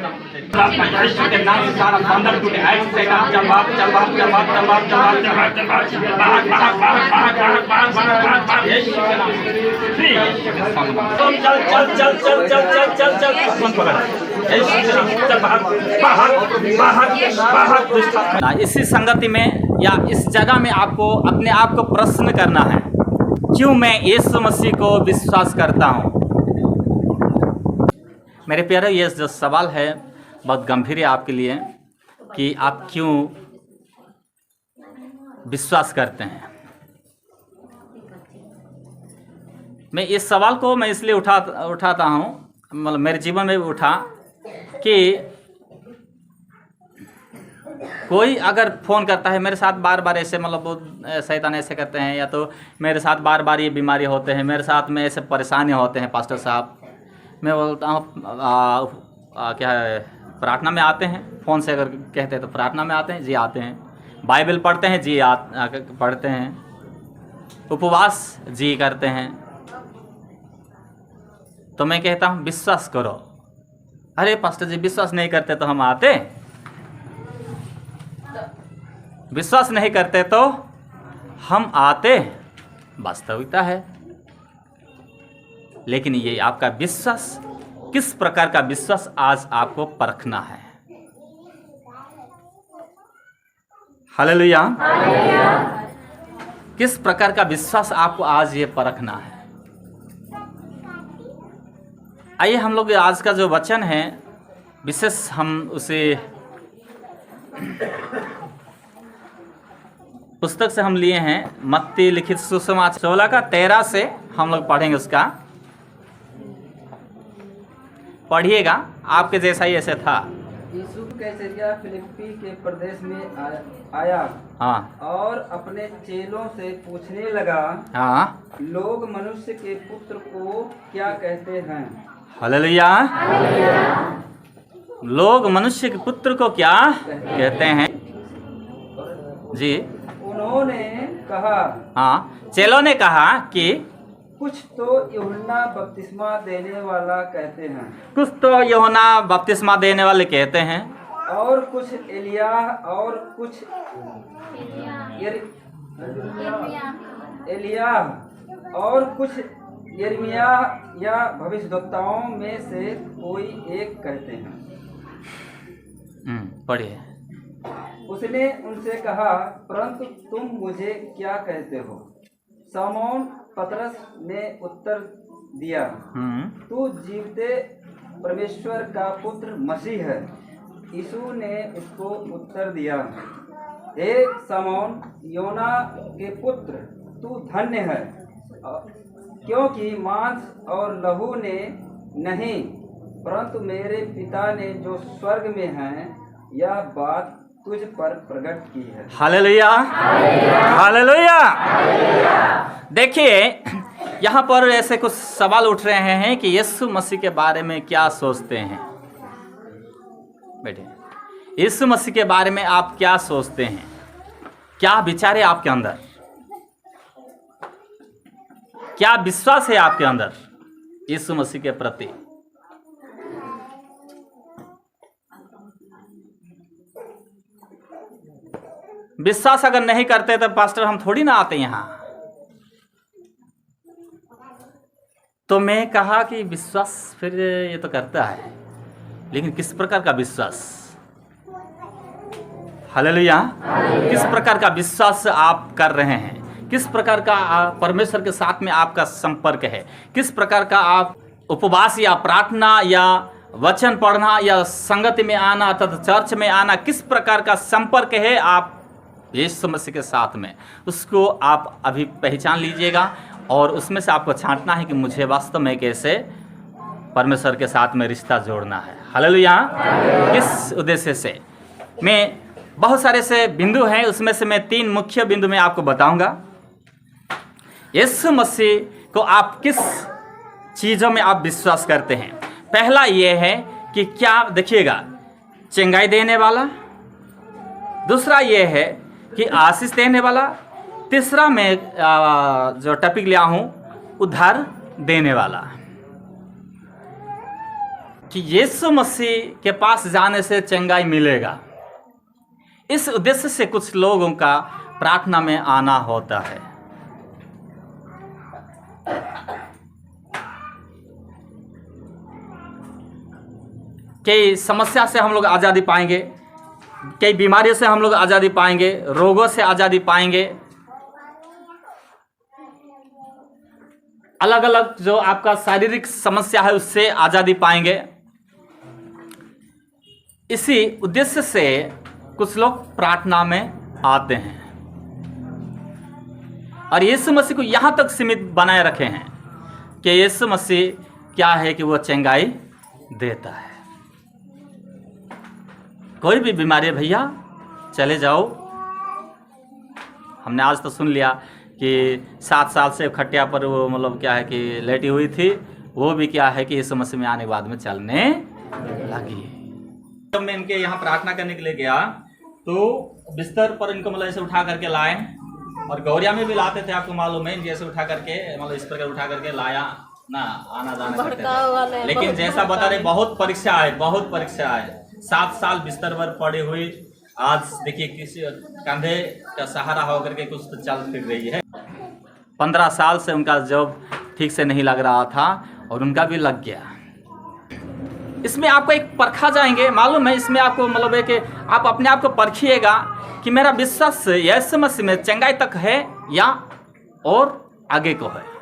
यीशु के नाम से सारा बंधन टूटे। ऐसे शैतान चल भाग चल भाग चल भाग चल भाग चल भाग चल भाग चल भाग भाग भाग भाग भाग भाग भाग भाग यीशु के नाम से तुम चल चल चल चल चल चल चल चल मत पकड़ यीशु के नाम से चल भाग बाहर बाहर बाहर दुष्ट आत्मा। इसी संगति में या इस जगह में आपको अपने आप को प्रश्न करना है, क्यों मैं यीशु मसीह को विश्वास करता हूँ। मेरे प्यारे, ये जो सवाल है बहुत गंभीर है आपके लिए कि आप क्यों विश्वास करते हैं। मैं इस सवाल को मैं इसलिए उठाता हूँ, मतलब मेरे जीवन में भी उठा कि कोई अगर फ़ोन करता है मेरे साथ बार बार ऐसे, मतलब वो शैतान ऐसे करते हैं, या तो मेरे साथ बार बार ये बीमारी होते हैं, मेरे साथ में ऐसे परेशानियाँ होते हैं पास्टर साहब। मैं बोलता हूँ क्या है, प्रार्थना में आते हैं। फ़ोन से अगर कहते हैं तो प्रार्थना में आते हैं, जी आते हैं। बाइबल पढ़ते हैं, जी पढ़ते हैं। उपवास जी करते हैं। तो मैं कहता हूँ विश्वास करो। अरे पास्टर जी विश्वास नहीं करते तो हम आते, विश्वास नहीं करते तो हम आते, वास्तविकता है। लेकिन ये आपका विश्वास, किस प्रकार का विश्वास आज आपको परखना है। हालेलुया। किस प्रकार का विश्वास आपको आज ये परखना है। आइए हम लोग आज का जो वचन है विशेष हम उसे पुस्तक से हम लिए हैं, मत्ती लिखित सुसमाचार 16 का 13 से हम लोग पढ़ेंगे। उसका पढ़िएगा, आपके जैसा ही ऐसे था। यीशु कैसरिया फिलिप्पी के प्रदेश में आया हाँ और अपने चेलों से पूछने लगा, हाँ, लोग मनुष्य के पुत्र को क्या कहते हैं। हालेलुया। लोग मनुष्य के पुत्र को क्या कहते हैं जी। उन्होंने कहा, हाँ, चेलों ने कहा कि कुछ तो यूहन्ना बपतिस्मा देने वाला कहते हैं, कुछ तो यूहन्ना बपतिस्मा देने वाले कहते हैं, और कुछ एलियाह, और कुछ एलियाह, और कुछ यिर्मयाह या भविष्यद्वक्ताओं में से कोई एक कहते हैं। पढ़िए। उसने उनसे कहा, परंतु तुम मुझे क्या कहते हो। शमौन पतरस ने उत्तर दिया, तू जीवते परमेश्वर का पुत्र मसीह है। यीशु ने उसको उत्तर दिया, हे शमौन, योना के पुत्र, तू धन्य है, क्योंकि मांस और लहू ने नहीं, परंतु मेरे पिता ने जो स्वर्ग में हैं यह बात तुझ पर प्रकट की है। Hallelujah, hallelujah. देखिए यहाँ पर ऐसे कुछ सवाल उठ रहे हैं कि यीशु मसीह के बारे में क्या सोचते हैं। बैठे, यीशु मसीह के बारे में आप क्या सोचते हैं, क्या विचार है आपके अंदर, क्या विश्वास है आपके अंदर यीशु मसीह के प्रति। विश्वास अगर नहीं करते तो पास्टर हम थोड़ी ना आते यहाँ। तो मैं कहा कि विश्वास फिर ये तो करता है, लेकिन किस प्रकार का विश्वास। हालेलुया। किस प्रकार का विश्वास आप कर रहे हैं, किस प्रकार का परमेश्वर के साथ में आपका संपर्क है, किस प्रकार का आप उपवास या प्रार्थना या वचन पढ़ना या संगति में आना तथा चर्च में आना, किस प्रकार का संपर्क है आप यीशु मसीह के साथ में, उसको आप अभी पहचान लीजिएगा। और उसमें से आपको छांटना है कि मुझे वास्तव में कैसे परमेश्वर के साथ में रिश्ता जोड़ना है। हालेलुया। किस उद्देश्य से। मैं बहुत सारे से बिंदु हैं, उसमें से मैं 3 मुख्य बिंदु में आपको बताऊंगा। यीशु मसीह को आप किस चीज़ों में आप विश्वास करते हैं। पहला ये है कि क्या, देखिएगा, चंगाई देने वाला। दूसरा ये है कि आशीष देने वाला। तीसरा मैं जो टॉपिक लिया हूँ, उद्धार देने वाला। कि यीशु मसीह के पास जाने से चंगाई मिलेगा। इस उद्देश्य से कुछ लोगों का प्रार्थना में आना होता है। कई समस्या से हम लोग आज़ादी पाएंगे, कई बीमारियों से हम लोग आज़ादी पाएंगे, रोगों से आज़ादी पाएंगे, अलग अलग जो आपका शारीरिक समस्या है उससे आज़ादी पाएंगे। इसी उद्देश्य से कुछ लोग प्रार्थना में आते हैं और यीशु मसीह को यहाँ तक सीमित बनाए रखे हैं कि यीशु मसीह क्या है कि वो चंगाई देता है। कोई भी बीमारी है भैया चले जाओ। हमने आज तो सुन लिया कि 7 साल से खटिया पर वो मतलब क्या है कि लेटी हुई थी, वो भी क्या है कि यीशु मसीह में आने के बाद में चलने लगी। जब मैं इनके यहाँ प्रार्थना करने के लिए गया तो बिस्तर पर इनको मतलब ऐसे उठा करके लाए और गौरिया में भी लाते थे, आपको मालूम है, जैसे उठा करके मतलब इस प्रकार उठा करके लाया ना, आना जाना करते थे। लेकिन जैसा बता रहे बहुत परीक्षा आए 7 साल बिस्तर पर पड़ी हुई, आज देखिए किसी कंधे का सहारा होकर के कुछ तो चल फिर रही है। 15 साल से उनका जॉब ठीक से नहीं लग रहा था और उनका भी लग गया। इसमें आपको एक परखा जाएंगे, मालूम है, इसमें आपको मतलब है कि आप अपने आप को परखिएगा कि मेरा विश्वास यीशु मसीह में चंगाई तक है या और आगे को है।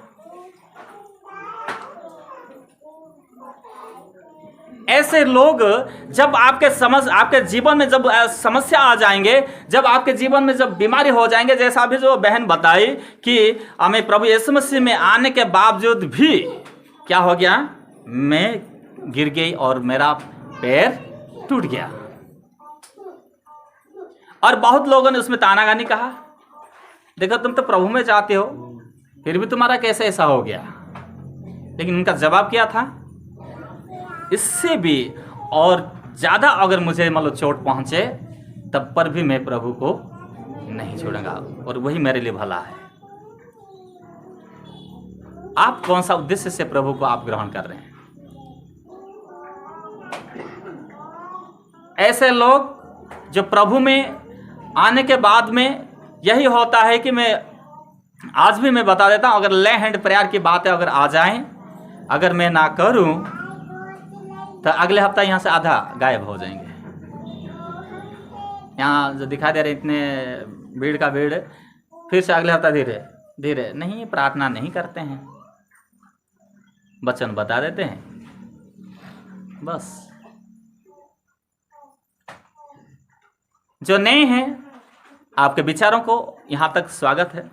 ऐसे लोग जब आपके जीवन में जब समस्या आ जाएंगे, जब आपके जीवन में जब बीमारी हो जाएंगे, जैसा अभी जो बहन बताई कि हमें प्रभु यीशु मसीह में आने के बावजूद भी क्या हो गया, मैं गिर गई और मेरा पैर टूट गया। और बहुत लोगों ने उसमें तानागानी कहा, देखो तुम तो प्रभु में जाते हो फिर भी तुम्हारा कैसे ऐसा हो गया। लेकिन उनका जवाब क्या था, इससे भी और ज़्यादा अगर मुझे मतलब चोट पहुंचे तब पर भी मैं प्रभु को नहीं छोड़ूंगा और वही मेरे लिए भला है। आप कौन सा उद्देश्य से प्रभु को आप ग्रहण कर रहे हैं? ऐसे लोग जो प्रभु में आने के बाद में यही होता है कि मैं आज भी मैं बता देता हूं, अगर ले हैंड प्रेयर की बातें अगर आ जाएं, अगर मैं ना करूं तो अगले हफ्ता यहाँ से आधा गायब हो जाएंगे। यहाँ जो दिखाई दे रहे इतने भीड़ का भीड़, फिर से अगले हफ्ता धीरे धीरे नहीं, प्रार्थना नहीं करते हैं, वचन बता देते हैं बस। जो नए हैं आपके विचारों को यहाँ तक स्वागत है,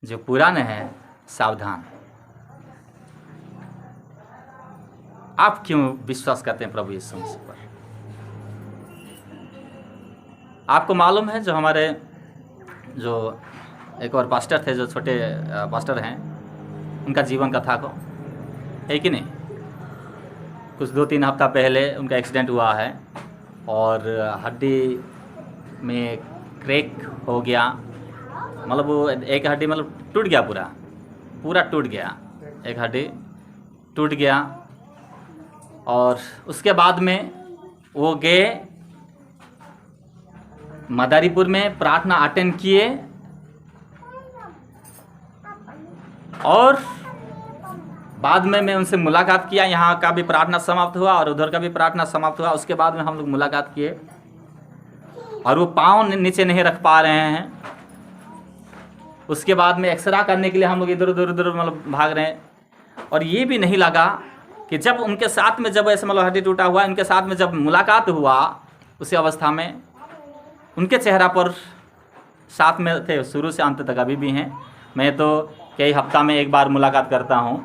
जो पुराने हैं सावधान। आप क्यों विश्वास करते हैं प्रभु यीशु मसीह पर? आपको मालूम है जो हमारे जो एक और पास्टर थे, जो छोटे पास्टर हैं, उनका जीवन कथा को है कि नहीं, कुछ 2-3 हफ्ता पहले उनका एक्सीडेंट हुआ है और हड्डी में क्रैक हो गया, मतलब वो एक हड्डी मतलब टूट गया, पूरा टूट गया, एक हड्डी टूट गया। और उसके बाद में वो गए मदारीपुर में, प्रार्थना अटेंड किए और बाद में मैं उनसे मुलाकात किया। यहाँ का भी प्रार्थना समाप्त हुआ और उधर का भी प्रार्थना समाप्त हुआ। उसके बाद में हम लोग मुलाकात किए और वो पाँव नीचे नहीं रख पा रहे हैं। उसके बाद में एक्सरा करने के लिए हम लोग इधर उधर मतलब भाग रहे हैं और ये भी नहीं लगा कि जब उनके साथ में जब ऐसे मतलब हड्डी टूटा हुआ, उनके साथ में जब मुलाकात हुआ उसी अवस्था में उनके चेहरा पर साथ में थे शुरू से अंत तक, अभी भी हैं। मैं तो कई हफ्ता में एक बार मुलाकात करता हूँ,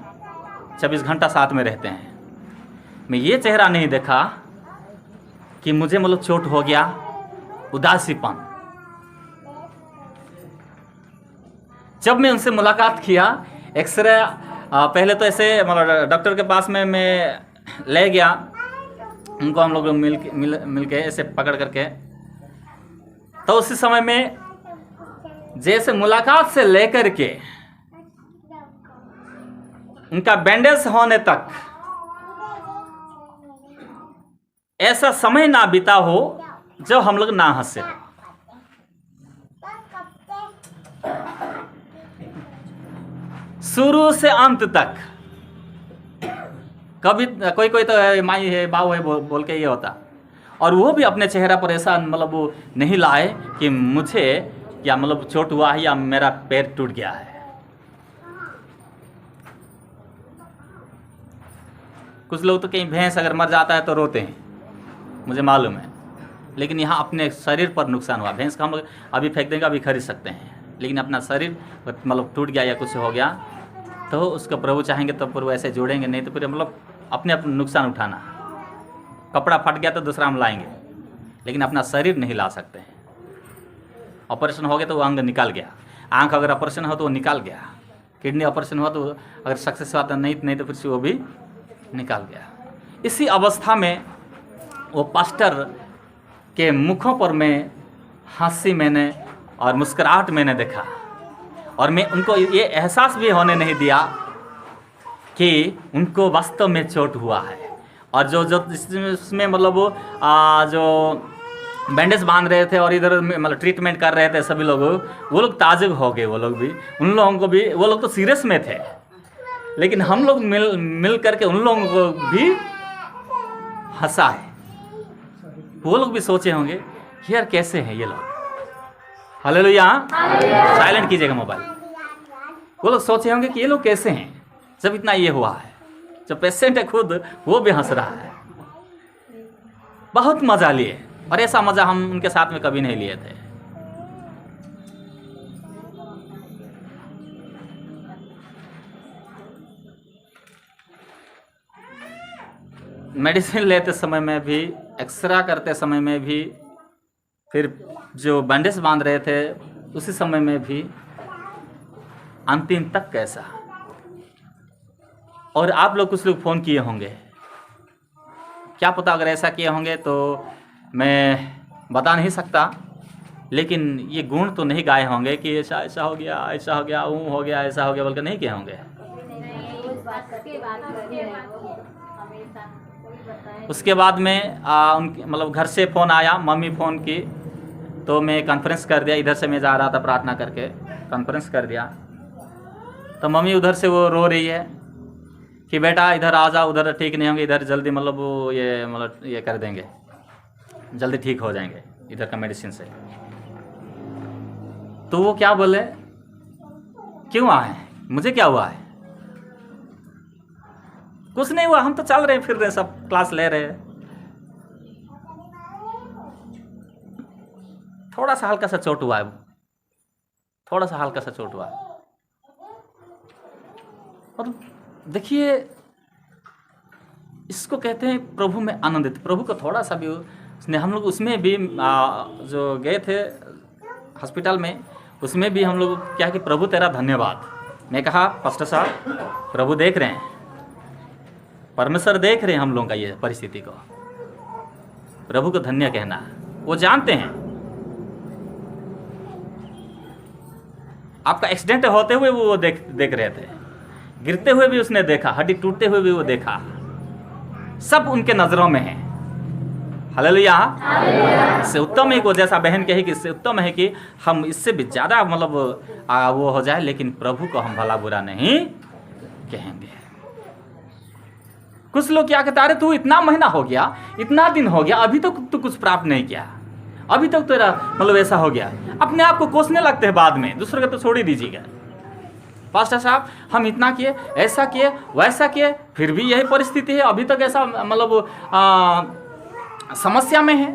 24 घंटा साथ में रहते हैं। मैं ये चेहरा नहीं देखा कि मुझे मतलब चोट हो गया, उदासीपन। जब मैं उनसे मुलाकात किया, एक्सरे पहले तो ऐसे मतलब डॉक्टर के पास में मैं ले गया, उनको हम लोग मिल के ऐसे पकड़ करके, तो उसी समय में जैसे मुलाकात से लेकर के उनका बैंडेज होने तक ऐसा समय ना बीता हो जब हम लोग ना हंसे। शुरू से अंत तक कभी कोई कोई तो माई है बाऊ है बोल के ये होता, और वो भी अपने चेहरा पर ऐसा मतलब वो नहीं लाए कि मुझे क्या मतलब चोट हुआ है या मेरा पैर टूट गया है। कुछ लोग तो कहीं भैंस अगर मर जाता है तो रोते हैं, मुझे मालूम है, लेकिन यहाँ अपने शरीर पर नुकसान हुआ। भैंस का हम लोग अभी फेंक देंगे, अभी खरीद सकते हैं, लेकिन अपना शरीर मतलब टूट गया या कुछ हो गया तो उसका प्रभु चाहेंगे तो फिर ऐसे जोड़ेंगे, नहीं तो फिर मतलब अपने नुकसान उठाना। कपड़ा फट गया तो दूसरा हम लाएंगे, लेकिन अपना शरीर नहीं ला सकते हैं। ऑपरेशन हो गया तो वो अंग निकाल गया, आंख अगर ऑपरेशन हो तो वो निकाल गया, किडनी ऑपरेशन हुआ तो अगर सक्सेस हुआ तो नहीं तो फिर से वो भी निकाल गया। इसी अवस्था में वो पास्टर के मुखों पर मैं हंसी मैंने और मुस्कुराहट मैंने देखा, और मैं उनको ये एहसास भी होने नहीं दिया कि उनको वास्तव में चोट हुआ है। और जो इसमें मतलब वो जो बैंडेज बांध रहे थे और इधर मतलब ट्रीटमेंट कर रहे थे सभी लोग, वो लोग ताजुब हो गए। वो लोग भी, उन लोगों को भी, वो लोग तो सीरियस में थे, लेकिन हम लोग मिल करके उन लोगों को भी हंसा है। वो लोग भी सोचे होंगे कि यार कैसे हैं ये लोग। हालेलुया, साइलेंट कीजिएगा मोबाइल। वो लोग सोचे होंगे कि ये लोग कैसे हैं जब इतना ये हुआ है। जो पेशेंट है खुद वो भी हंस रहा है। बहुत मजा लिए, और ऐसा मजा हम उनके साथ में कभी नहीं लिए थे। मेडिसिन लेते समय में भी, एक्सरा करते समय में भी, फिर जो बैंडेज बांध रहे थे उसी समय में भी, अंतिम तक कैसा। और आप लोग कुछ लोग फ़ोन किए होंगे, क्या पता अगर ऐसा किए होंगे तो मैं बता नहीं सकता, लेकिन ये गुण तो नहीं गाए होंगे कि ऐसा ऐसा हो गया, ऐसा हो गया, वो हो गया, ऐसा हो गया, बल्कि नहीं किए होंगे। उसके बाद में उनके मतलब घर से फ़ोन आया, मम्मी फ़ोन की, तो मैं कॉन्फ्रेंस कर दिया। इधर से मैं जा रहा था प्रार्थना करके, कॉन्फ्रेंस कर दिया। तो मम्मी उधर से वो रो रही है कि बेटा इधर आ जाओ, उधर ठीक नहीं होंगे, इधर जल्दी मतलब वो ये कर देंगे, जल्दी ठीक हो जाएंगे इधर का मेडिसिन से। तो वो क्या बोले, क्यों आए, मुझे क्या हुआ है? कुछ नहीं हुआ, हम तो चल रहे फिर रहे, सब क्लास ले रहे हैं। थोड़ा सा हल्का सा चोट हुआ है, थोड़ा सा हल्का सा चोट हुआ है। और देखिए, इसको कहते हैं प्रभु में आनंदित। प्रभु को थोड़ा सा भी उसने, हम लोग उसमें भी जो गए थे हॉस्पिटल में, उसमें भी हम लोग क्या कि प्रभु तेरा धन्यवाद। मैं कहा पास्टर साहब, प्रभु देख रहे हैं, परमेश्वर देख रहे हैं हम लोगों का ये परिस्थिति को, प्रभु को धन्य कहना। वो जानते हैं आपका एक्सीडेंट होते हुए वो देख रहे थे, गिरते हुए भी उसने देखा, हड्डी टूटते हुए भी वो देखा, सब उनके नजरों में है। हालेलुया। इससे उत्तम है, वो जैसा बहन कही कि इससे उत्तम है कि हम इससे भी ज़्यादा मतलब वो हो जाए, लेकिन प्रभु को हम भला बुरा नहीं कहेंगे। कुछ लोग क्या कहते, अरे तू इतना महीना हो गया, इतना दिन हो गया, अभी तक तू कुछ प्राप्त नहीं किया, अभी तक तेरा मतलब ऐसा हो गया। अपने आप को कोसने लगते हैं बाद में, दूसरे का तो छोड़ ही दीजिएगा। पास्टर साहब हम इतना किए, ऐसा किए, वैसा किए, फिर भी यही परिस्थिति है, अभी तक ऐसा मतलब समस्या में है।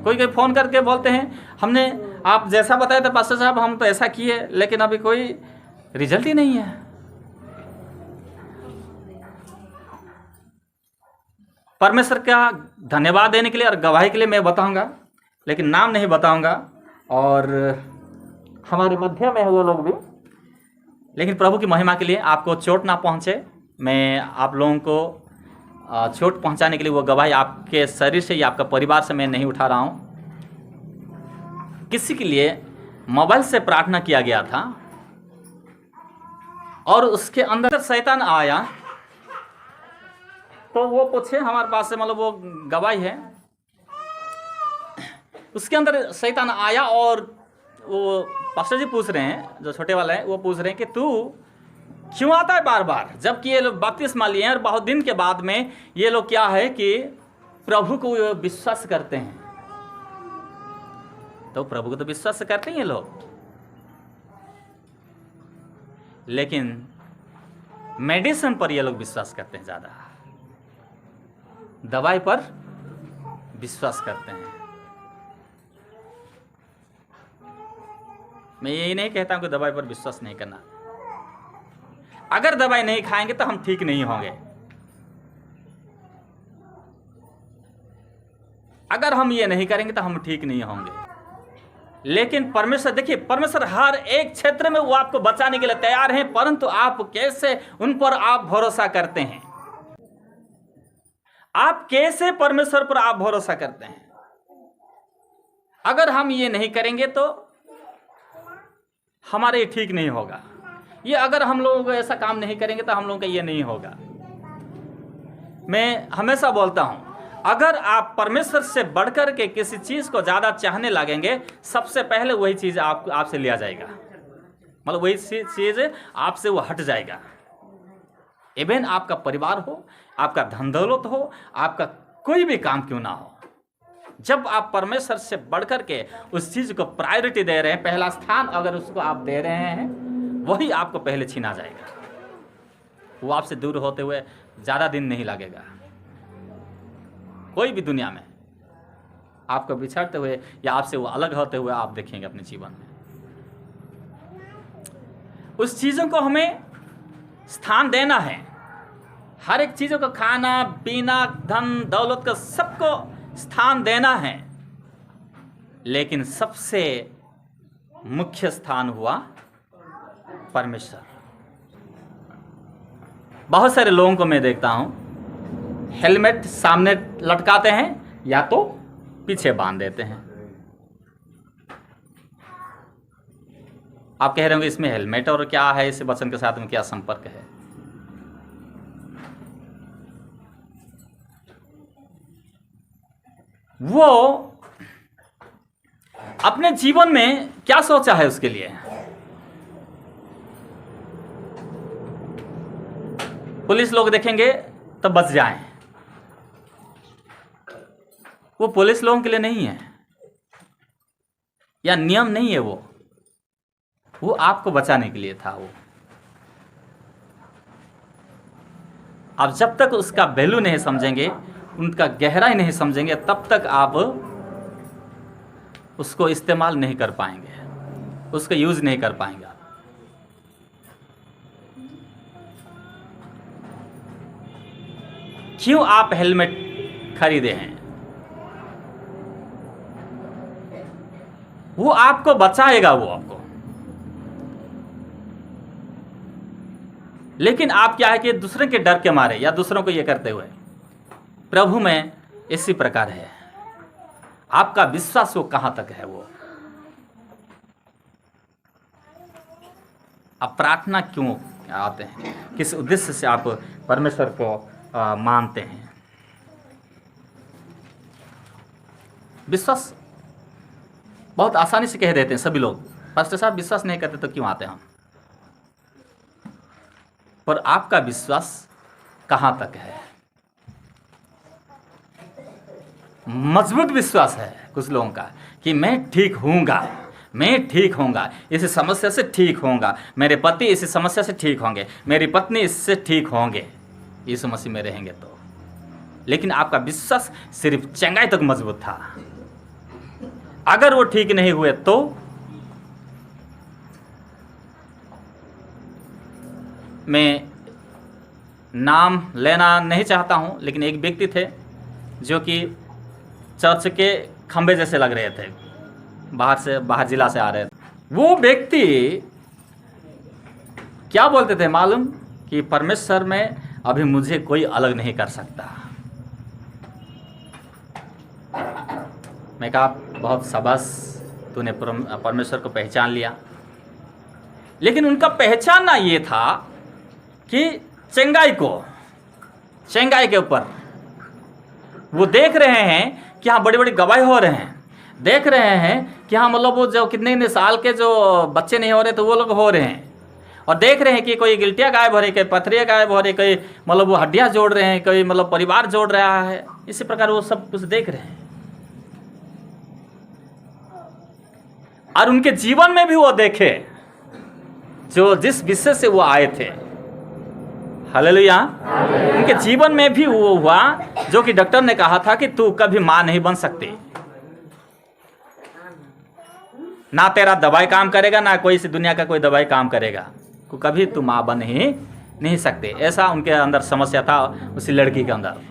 कोई कोई फ़ोन करके बोलते हैं, हमने आप जैसा बताया था पास्टर साहब, हम तो ऐसा किए, लेकिन अभी कोई रिजल्ट ही नहीं है। परमेश्वर का धन्यवाद देने के लिए और गवाही के लिए मैं बताऊंगा, लेकिन नाम नहीं बताऊंगा, और हमारे मध्य में है वो लोग भी, लेकिन प्रभु की महिमा के लिए आपको चोट ना पहुंचे, मैं आप लोगों को चोट पहुंचाने के लिए वो गवाही आपके शरीर से या आपका परिवार से मैं नहीं उठा रहा हूं। किसी के लिए मोबाइल से प्रार्थना किया गया था और उसके अंदर शैतान आया तो वो पूछे हमारे पास से, मतलब वो गवाही है। उसके अंदर शैतान आया और वो पास्टर जी पूछ रहे हैं, जो छोटे वाला है, वो पूछ रहे हैं कि तू क्यों आता है बार बार, जबकि ये लोग बपतिस्मा लिए हैं और बहुत दिन के बाद में ये लोग क्या है कि प्रभु को विश्वास करते हैं। तो प्रभु को तो विश्वास करते हैं ये लोग, लेकिन मेडिसिन पर ये लोग विश्वास करते हैं, ज्यादा दवाई पर विश्वास करते हैं। मैं यही नहीं कहता हूं कि दवाई पर विश्वास नहीं करना। अगर दवाई नहीं खाएंगे तो हम ठीक नहीं होंगे। अगर हम ये नहीं करेंगे तो हम ठीक नहीं होंगे। लेकिन परमेश्वर, देखिए, परमेश्वर हर एक क्षेत्र में वो आपको बचाने के लिए तैयार हैं, परंतु आप कैसे उन पर आप भरोसा करते हैं। आप कैसे परमेश्वर पर आप भरोसा करते हैं। अगर हम ये नहीं करेंगे तो हमारे ठीक नहीं होगा। ये अगर हम लोग ऐसा काम नहीं करेंगे तो हम लोगों का ये नहीं होगा। मैं हमेशा बोलता हूं, अगर आप परमेश्वर से बढ़कर के किसी चीज को ज्यादा चाहने लगेंगे, सबसे पहले वही चीज आपसे लिया जाएगा, मतलब वही चीज आपसे वो हट जाएगा। इवन आपका परिवार हो, आपका धन दौलत हो, आपका कोई भी काम क्यों ना हो, जब आप परमेश्वर से बढ़कर के उस चीज को प्रायोरिटी दे रहे हैं, पहला स्थान अगर उसको आप दे रहे हैं, वही आपको पहले छीना जाएगा। वो आपसे दूर होते हुए ज्यादा दिन नहीं लगेगा। कोई भी दुनिया में आपको बिछड़ते हुए या आपसे वो अलग होते हुए आप देखेंगे अपने जीवन में। उस चीजों को हमें स्थान देना है। हर एक चीजों को, खाना पीना, धन दौलत का सबको स्थान देना है, लेकिन सबसे मुख्य स्थान हुआ परमेश्वर। बहुत सारे लोगों को मैं देखता हूं, हेलमेट सामने लटकाते हैं या तो पीछे बांध देते हैं। आप कह रहे होंगे इसमें हेलमेट और क्या है, इस वचन के साथ में क्या संपर्क है। वो अपने जीवन में क्या सोचा है उसके लिए। पुलिस लोग देखेंगे तो बच जाएं, वो पुलिस लोगों के लिए नहीं है, या नियम नहीं है, वो आपको बचाने के लिए था। वो आप जब तक उसका वैल्यू नहीं समझेंगे, उनका गहराई नहीं समझेंगे, तब तक आप उसको इस्तेमाल नहीं कर पाएंगे, उसका यूज नहीं कर पाएंगे। क्यों आप हेलमेट खरीदे हैं? वो आपको बचाएगा, वो आपको। लेकिन आप क्या है कि दूसरे के डर के मारे या दूसरों को ये करते हुए, प्रभु में इसी प्रकार है। आपका विश्वास वो कहां तक है। वो आप प्रार्थना क्यों आते हैं, किस उद्देश्य से आप परमेश्वर को मानते हैं। विश्वास बहुत आसानी से कह देते हैं सभी लोग, पास्टर साहब विश्वास नहीं करते तो क्यों आते हम। पर आपका विश्वास कहां तक है। मजबूत विश्वास है कुछ लोगों का कि मैं ठीक होऊंगा, मैं ठीक होऊंगा, इस समस्या से ठीक होऊंगा, मेरे पति इस समस्या से ठीक होंगे, मेरी पत्नी इससे ठीक होंगे, यीशु मसीह में रहेंगे तो। लेकिन आपका विश्वास सिर्फ चंगाई तक मजबूत था। अगर वो ठीक नहीं हुए तो मैं नाम लेना नहीं चाहता हूं, लेकिन एक व्यक्ति थे जो कि चर्च के खंबे जैसे लग रहे थे, बाहर जिला से आ रहे थे। वो व्यक्ति क्या बोलते थे मालूम, कि परमेश्वर में अभी मुझे कोई अलग नहीं कर सकता। मैं कहा बहुत शाबाश, तूने परमेश्वर को पहचान लिया। लेकिन उनका पहचानना ये था कि चंगाई को, चेंगाई के ऊपर। वो देख रहे हैं कि हाँ बड़ी बड़ी गवाही हो रहे हैं, देख रहे हैं कि हाँ मतलब वो जो कितने साल के जो बच्चे नहीं हो रहे तो वो लोग हो रहे हैं, और देख रहे हैं कि कोई गिल्टियाँ गायब हो रही, कोई पथरियाँ गायब हो रही, कोई मतलब वो हड्डियाँ जोड़ रहे हैं, कोई मतलब परिवार जोड़ रहा है। इसी प्रकार वो सब कुछ देख रहे हैं, और उनके जीवन में भी वो देखे जो जिस विषय से वो आए थे। हालेलुया। उनके जीवन में भी वो हुआ जो कि डॉक्टर ने कहा था कि तू कभी मां नहीं बन सकती, ना तेरा दवाई काम करेगा, ना कोई सी दुनिया का कोई दवाई काम करेगा, को कभी तू मां बन ही नहीं सकते। ऐसा उनके अंदर समस्या था उसी लड़की के अंदर।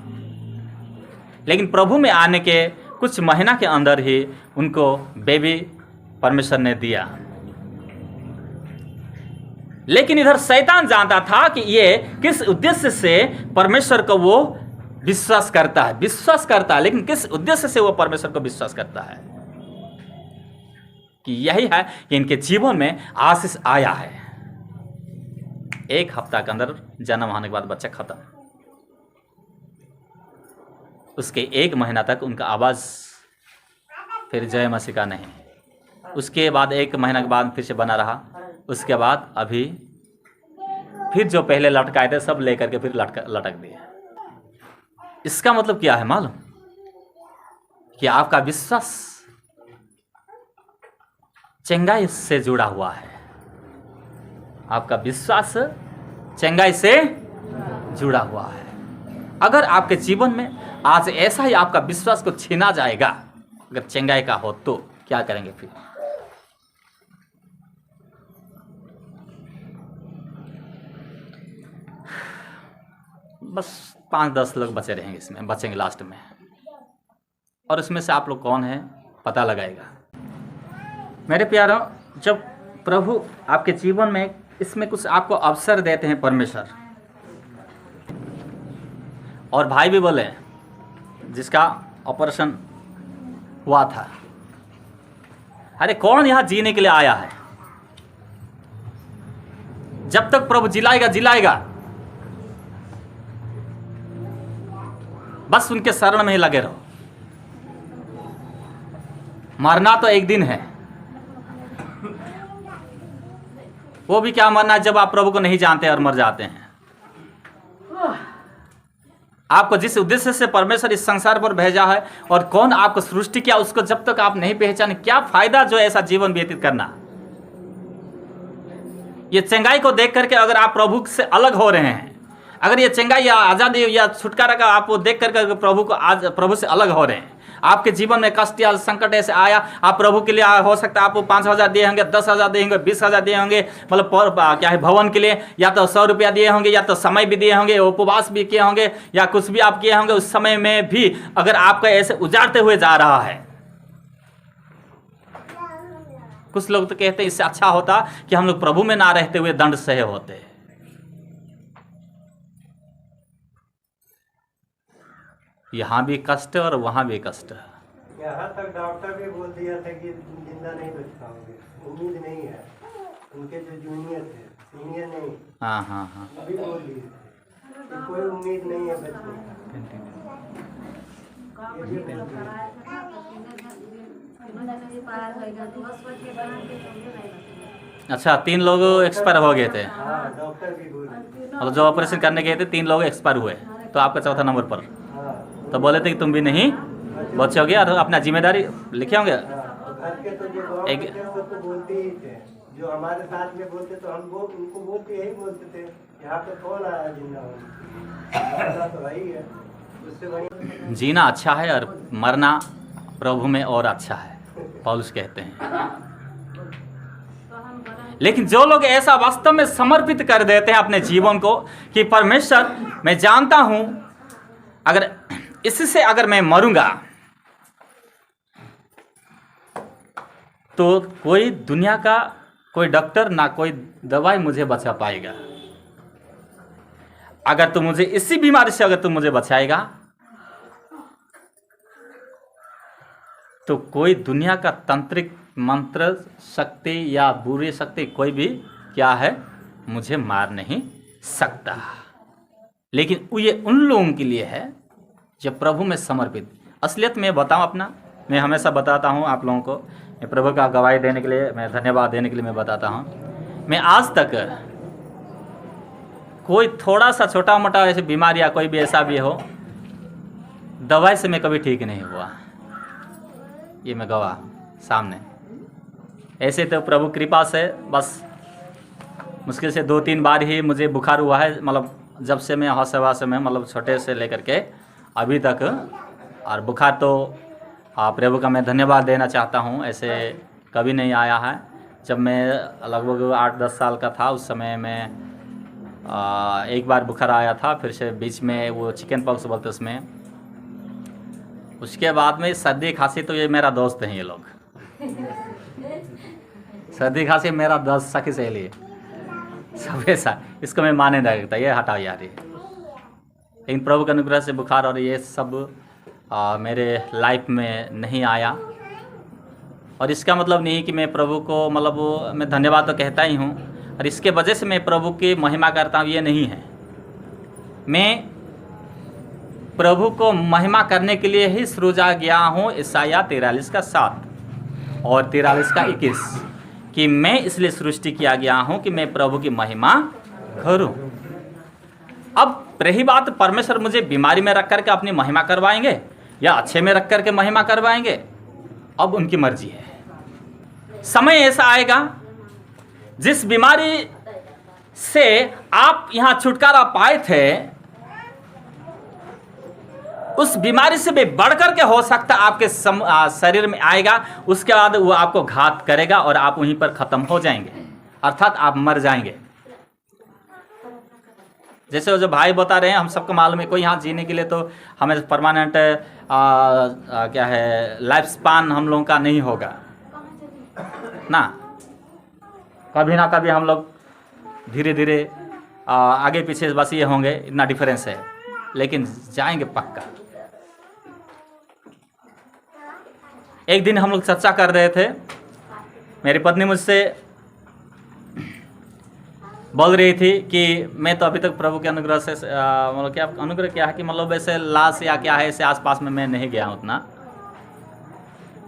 लेकिन प्रभु में आने के कुछ महीना के अंदर ही उनको बेबी परमेश्वर ने दिया। लेकिन इधर शैतान जानता था कि ये किस उद्देश्य से परमेश्वर को वो विश्वास करता है, लेकिन किस उद्देश्य से वो परमेश्वर को विश्वास करता है, कि यही है कि इनके जीवन में आशीष आया है। 1 हफ्ता के अंदर जन्म होने के बाद बच्चा खत्म, उसके 1 महीना तक उनका आवाज फिर जय मसीह का नहीं, उसके बाद 1 महीना के बाद फिर से बना रहा, उसके बाद अभी फिर जो पहले लटकाए थे सब लेकर के फिर लटक दिए। इसका मतलब क्या है मालूम? कि आपका विश्वास चंगाई से जुड़ा हुआ है, आपका विश्वास चंगाई से जुड़ा हुआ है। अगर आपके जीवन में आज ऐसा ही आपका विश्वास को छीना जाएगा, अगर चंगाई का हो तो क्या करेंगे फिर? बस 5-10 लोग बचे रहेंगे, इसमें बचेंगे लास्ट में, और इसमें से आप लोग कौन है पता लगाएगा। मेरे प्यारों, जब प्रभु आपके जीवन में इसमें कुछ आपको अवसर देते हैं परमेश्वर, और भाई भी बोले जिसका ऑपरेशन हुआ था, अरे कौन यहाँ जीने के लिए आया है? जब तक प्रभु जिलाएगा, बस उनके शरण में ही लगे रहो। मरना तो एक दिन है, वो भी क्या मरना जब आप प्रभु को नहीं जानते और मर जाते हैं। आपको जिस उद्देश्य से परमेश्वर इस संसार पर भेजा है और कौन आपको सृष्टि किया, उसको जब तक आप नहीं पहचाने, क्या फायदा जो ऐसा जीवन व्यतीत करना। ये चंगाई को देख करके अगर आप प्रभु से अलग हो रहे हैं, अगर ये चंगाई या आजादी या छुटकारा का आप देख करके प्रभु से अलग हो रहे हैं, आपके जीवन में कष्ट या संकट ऐसे आया, आप प्रभु के लिए हो सकता है आपको 5,000 दिए होंगे, 10,000 दिए होंगे, 20,000 दिए होंगे, मतलब क्या है भवन के लिए, या तो 100 रुपया दिए होंगे, या तो समय भी दिए होंगे, उपवास भी किए होंगे, या कुछ भी आप किए होंगे। उस समय में भी अगर आपका ऐसे उजाड़ते हुए जा रहा है, कुछ लोग तो कहते हैं इससे अच्छा होता कि हम लोग प्रभु में ना रहते हुए दंड सहे होते। यहाँ भी कष्ट है और वहाँ भी कष्ट है। यहाँ तक डॉक्टर भी बोल दिया था कि जिंदा नहीं बच पाओगे, उम्मीद नहीं है। उनके जो जूनियर थे, सीनियर नहीं, हाँ अभी बोल दिए कि कोई उम्मीद नहीं है बचने का। अच्छा, 3 लोग एक्सपायर हो गए थे। हाँ, डॉक्टर भी बोले। मतलब जो ऑपरेशन करने गए थे 3 लोग एक्सपायर हुए, तो आपका चौथा नंबर पर, तो बोले थे कि तुम भी नहीं बचोगे और अपना जिम्मेदारी लिखे होंगे। घर के तो जो गाँव के थे वो तो बोलते ही थे, जो हमारे साथ में बोलते तो हम उनको बोलते यही बोलते थे, यहाँ पे कौन आया जिंदा होने, तो वही है। उससे बढ़िया जीना अच्छा है और मरना प्रभु में और अच्छा है, पौलुस कहते हैं। लेकिन जो लोग ऐसा वास्तव में समर्पित कर देते हैं अपने जीवन को कि परमेश्वर मैं जानता हूं अगर इससे अगर मैं मरूंगा तो कोई दुनिया का कोई डॉक्टर ना कोई दवाई मुझे बचा पाएगा। अगर तुम मुझे इसी बीमारी से अगर तुम मुझे बचाएगा तो कोई दुनिया का तांत्रिक मंत्र शक्ति या बुरी शक्ति कोई भी क्या है मुझे मार नहीं सकता। लेकिन ये उन लोगों के लिए है जो प्रभु में समर्पित। असलियत में बताऊं अपना, मैं हमेशा बताता हूं आप लोगों को, मैं प्रभु का गवाही देने के लिए, मैं धन्यवाद देने के लिए मैं बताता हूं, मैं आज तक कोई थोड़ा सा छोटा मोटा ऐसे बीमारी या कोई भी ऐसा भी हो, दवाई से मैं कभी ठीक नहीं हुआ। ये मैं गवाह सामने। ऐसे तो प्रभु कृपा से बस मुश्किल से 2-3 बार ही मुझे बुखार हुआ है, मतलब जब से मैं हौसला से में मतलब छोटे से लेकर के अभी तक। और बुखार तो प्रभु का मैं धन्यवाद देना चाहता हूँ, ऐसे कभी नहीं आया है। जब मैं लगभग 8-10 साल का था उस समय में एक बार बुखार आया था, फिर से बीच में वो चिकन पॉक्स बोलते उसमें। उसके बाद में सर्दी खांसी, तो ये मेरा दोस्त हैं ये लोग। सर्दी खांसी मेरा दोस्त सखी सहेली है सब ऐसा, इसको मैं माने नहीं लगता, ये हटाओ यार ये। लेकिन प्रभु के अनुग्रह से बुखार और ये सब मेरे लाइफ में नहीं आया। और इसका मतलब नहीं कि मैं प्रभु को मतलब मैं धन्यवाद तो कहता ही हूँ, और इसके वजह से मैं प्रभु की महिमा करता हूँ, ये नहीं है। मैं प्रभु को महिमा करने के लिए ही सृजा गया हूँ। ईसाया 43:7 और 43:21 कि मैं इसलिए सृष्टि किया गया हूँ कि मैं प्रभु की महिमा करूँ। अब रही बात, परमेश्वर मुझे बीमारी में रख करके अपनी महिमा करवाएंगे या अच्छे में रख करके महिमा करवाएंगे, अब उनकी मर्जी है। समय ऐसा आएगा जिस बीमारी से आप यहाँ छुटकारा पाए थे, उस बीमारी से भी बढ़कर के हो सकता आपके शरीर में आएगा। उसके बाद वो आपको घात करेगा और आप वहीं पर खत्म हो जाएंगे, अर्थात आप मर जाएंगे। जैसे वो जो भाई बता रहे हैं, हम सबको मालूम है, कोई यहाँ जीने के लिए तो हमें परमानेंट क्या है लाइफ स्पान हम लोगों का नहीं होगा ना। कभी ना कभी हम लोग धीरे धीरे आगे पीछे बस ये होंगे, इतना डिफरेंस है, लेकिन जाएंगे पक्का। एक दिन हम लोग चर्चा कर रहे थे, मेरी पत्नी मुझसे बोल रही थी कि मैं तो अभी तक प्रभु के अनुग्रह से मतलब क्या अनुग्रह क्या है कि मतलब ऐसे लाश या क्या है ऐसे आसपास में मैं नहीं गया हूँ उतना,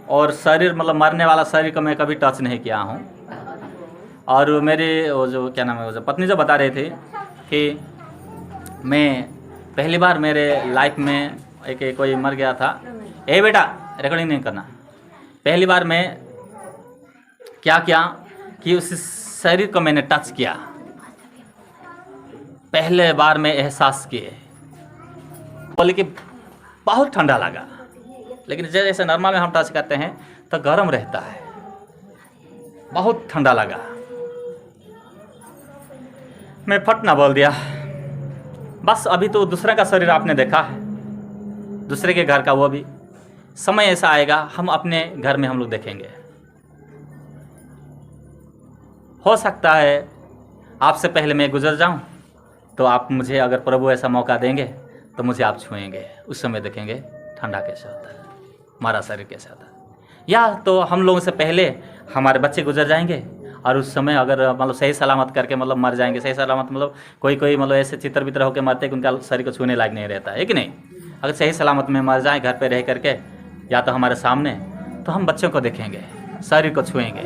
और शरीर मतलब मरने वाला शरीर को मैं कभी टच नहीं किया हूँ। और मेरी वो जो क्या नाम है, वो जो पत्नी जो बता रही थी कि मैं पहली बार मेरे लाइफ में एक कोई मर गया था। ए बेटा रिकॉर्डिंग नहीं करना। पहली बार मैं क्या किया कि उस शरीर को मैंने टच किया, पहले बार में एहसास किए, बोले कि बहुत ठंडा लगा। लेकिन जैसे नॉर्मल में हम टच करते हैं तो गर्म रहता है, बहुत ठंडा लगा। मैं फट ना बोल दिया, बस अभी तो दूसरे का शरीर आपने देखा है, दूसरे के घर का, वो भी समय ऐसा आएगा हम अपने घर में हम लोग देखेंगे। हो सकता है आपसे पहले मैं गुजर जाऊं, तो आप मुझे अगर प्रभु ऐसा मौका देंगे तो मुझे आप छुएंगे, उस समय देखेंगे ठंडा कैसे होता है, हमारा शरीर कैसे होता है। या तो हम लोगों से पहले हमारे बच्चे गुजर जाएंगे और उस समय अगर मतलब सही सलामत करके मतलब मर जाएंगे। सही सलामत मतलब कोई मतलब ऐसे चित्र बितर होकर मरते कि उनका शरीर को छूने लायक नहीं रहता है कि नहीं। अगर सही सलामत में मर जाए घर पे रह करके या तो हमारे सामने, तो हम बच्चों को देखेंगे, शरीर को छुएंगे,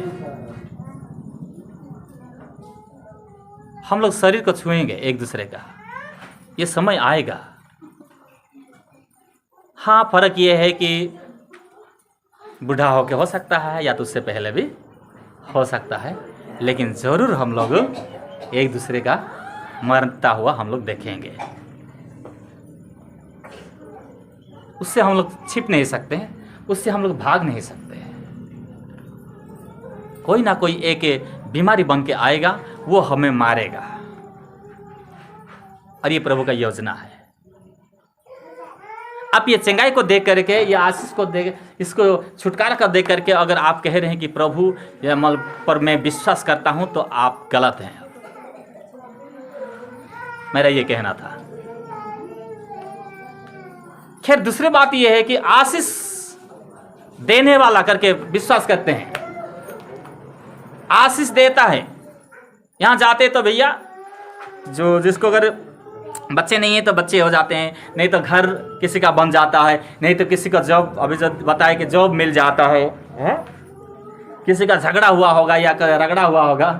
हम लोग शरीर को छुएंगे एक दूसरे का। ये समय आएगा। हाँ, फर्क ये है कि बूढ़ा होके हो सकता है या तो उससे पहले भी हो सकता है, लेकिन ज़रूर हम लोग एक दूसरे का मरता हुआ हम लोग देखेंगे। उससे हम लोग छिप नहीं सकते हैं, उससे हम लोग भाग नहीं सकते हैं। कोई ना कोई एक बीमारी बन के आएगा, वो हमें मारेगा, और ये प्रभु का योजना है। आप ये चंगाई को देख करके, ये आशीष को देख, इसको छुटकारा का देख करके अगर आप कह रहे हैं कि प्रभु या मल पर मैं विश्वास करता हूं, तो आप गलत हैं। मेरा ये कहना था। खैर, दूसरी बात यह है कि आशीष देने वाला करके विश्वास करते हैं, आशीष देता है। यहां जाते तो भैया जो जिसको अगर बच्चे नहीं है तो बच्चे हो जाते हैं, नहीं तो घर किसी का बन जाता है, नहीं तो किसी का जॉब, अभी जो बताया कि जॉब मिल जाता है, किसी का झगड़ा हुआ होगा या रगड़ा हुआ होगा,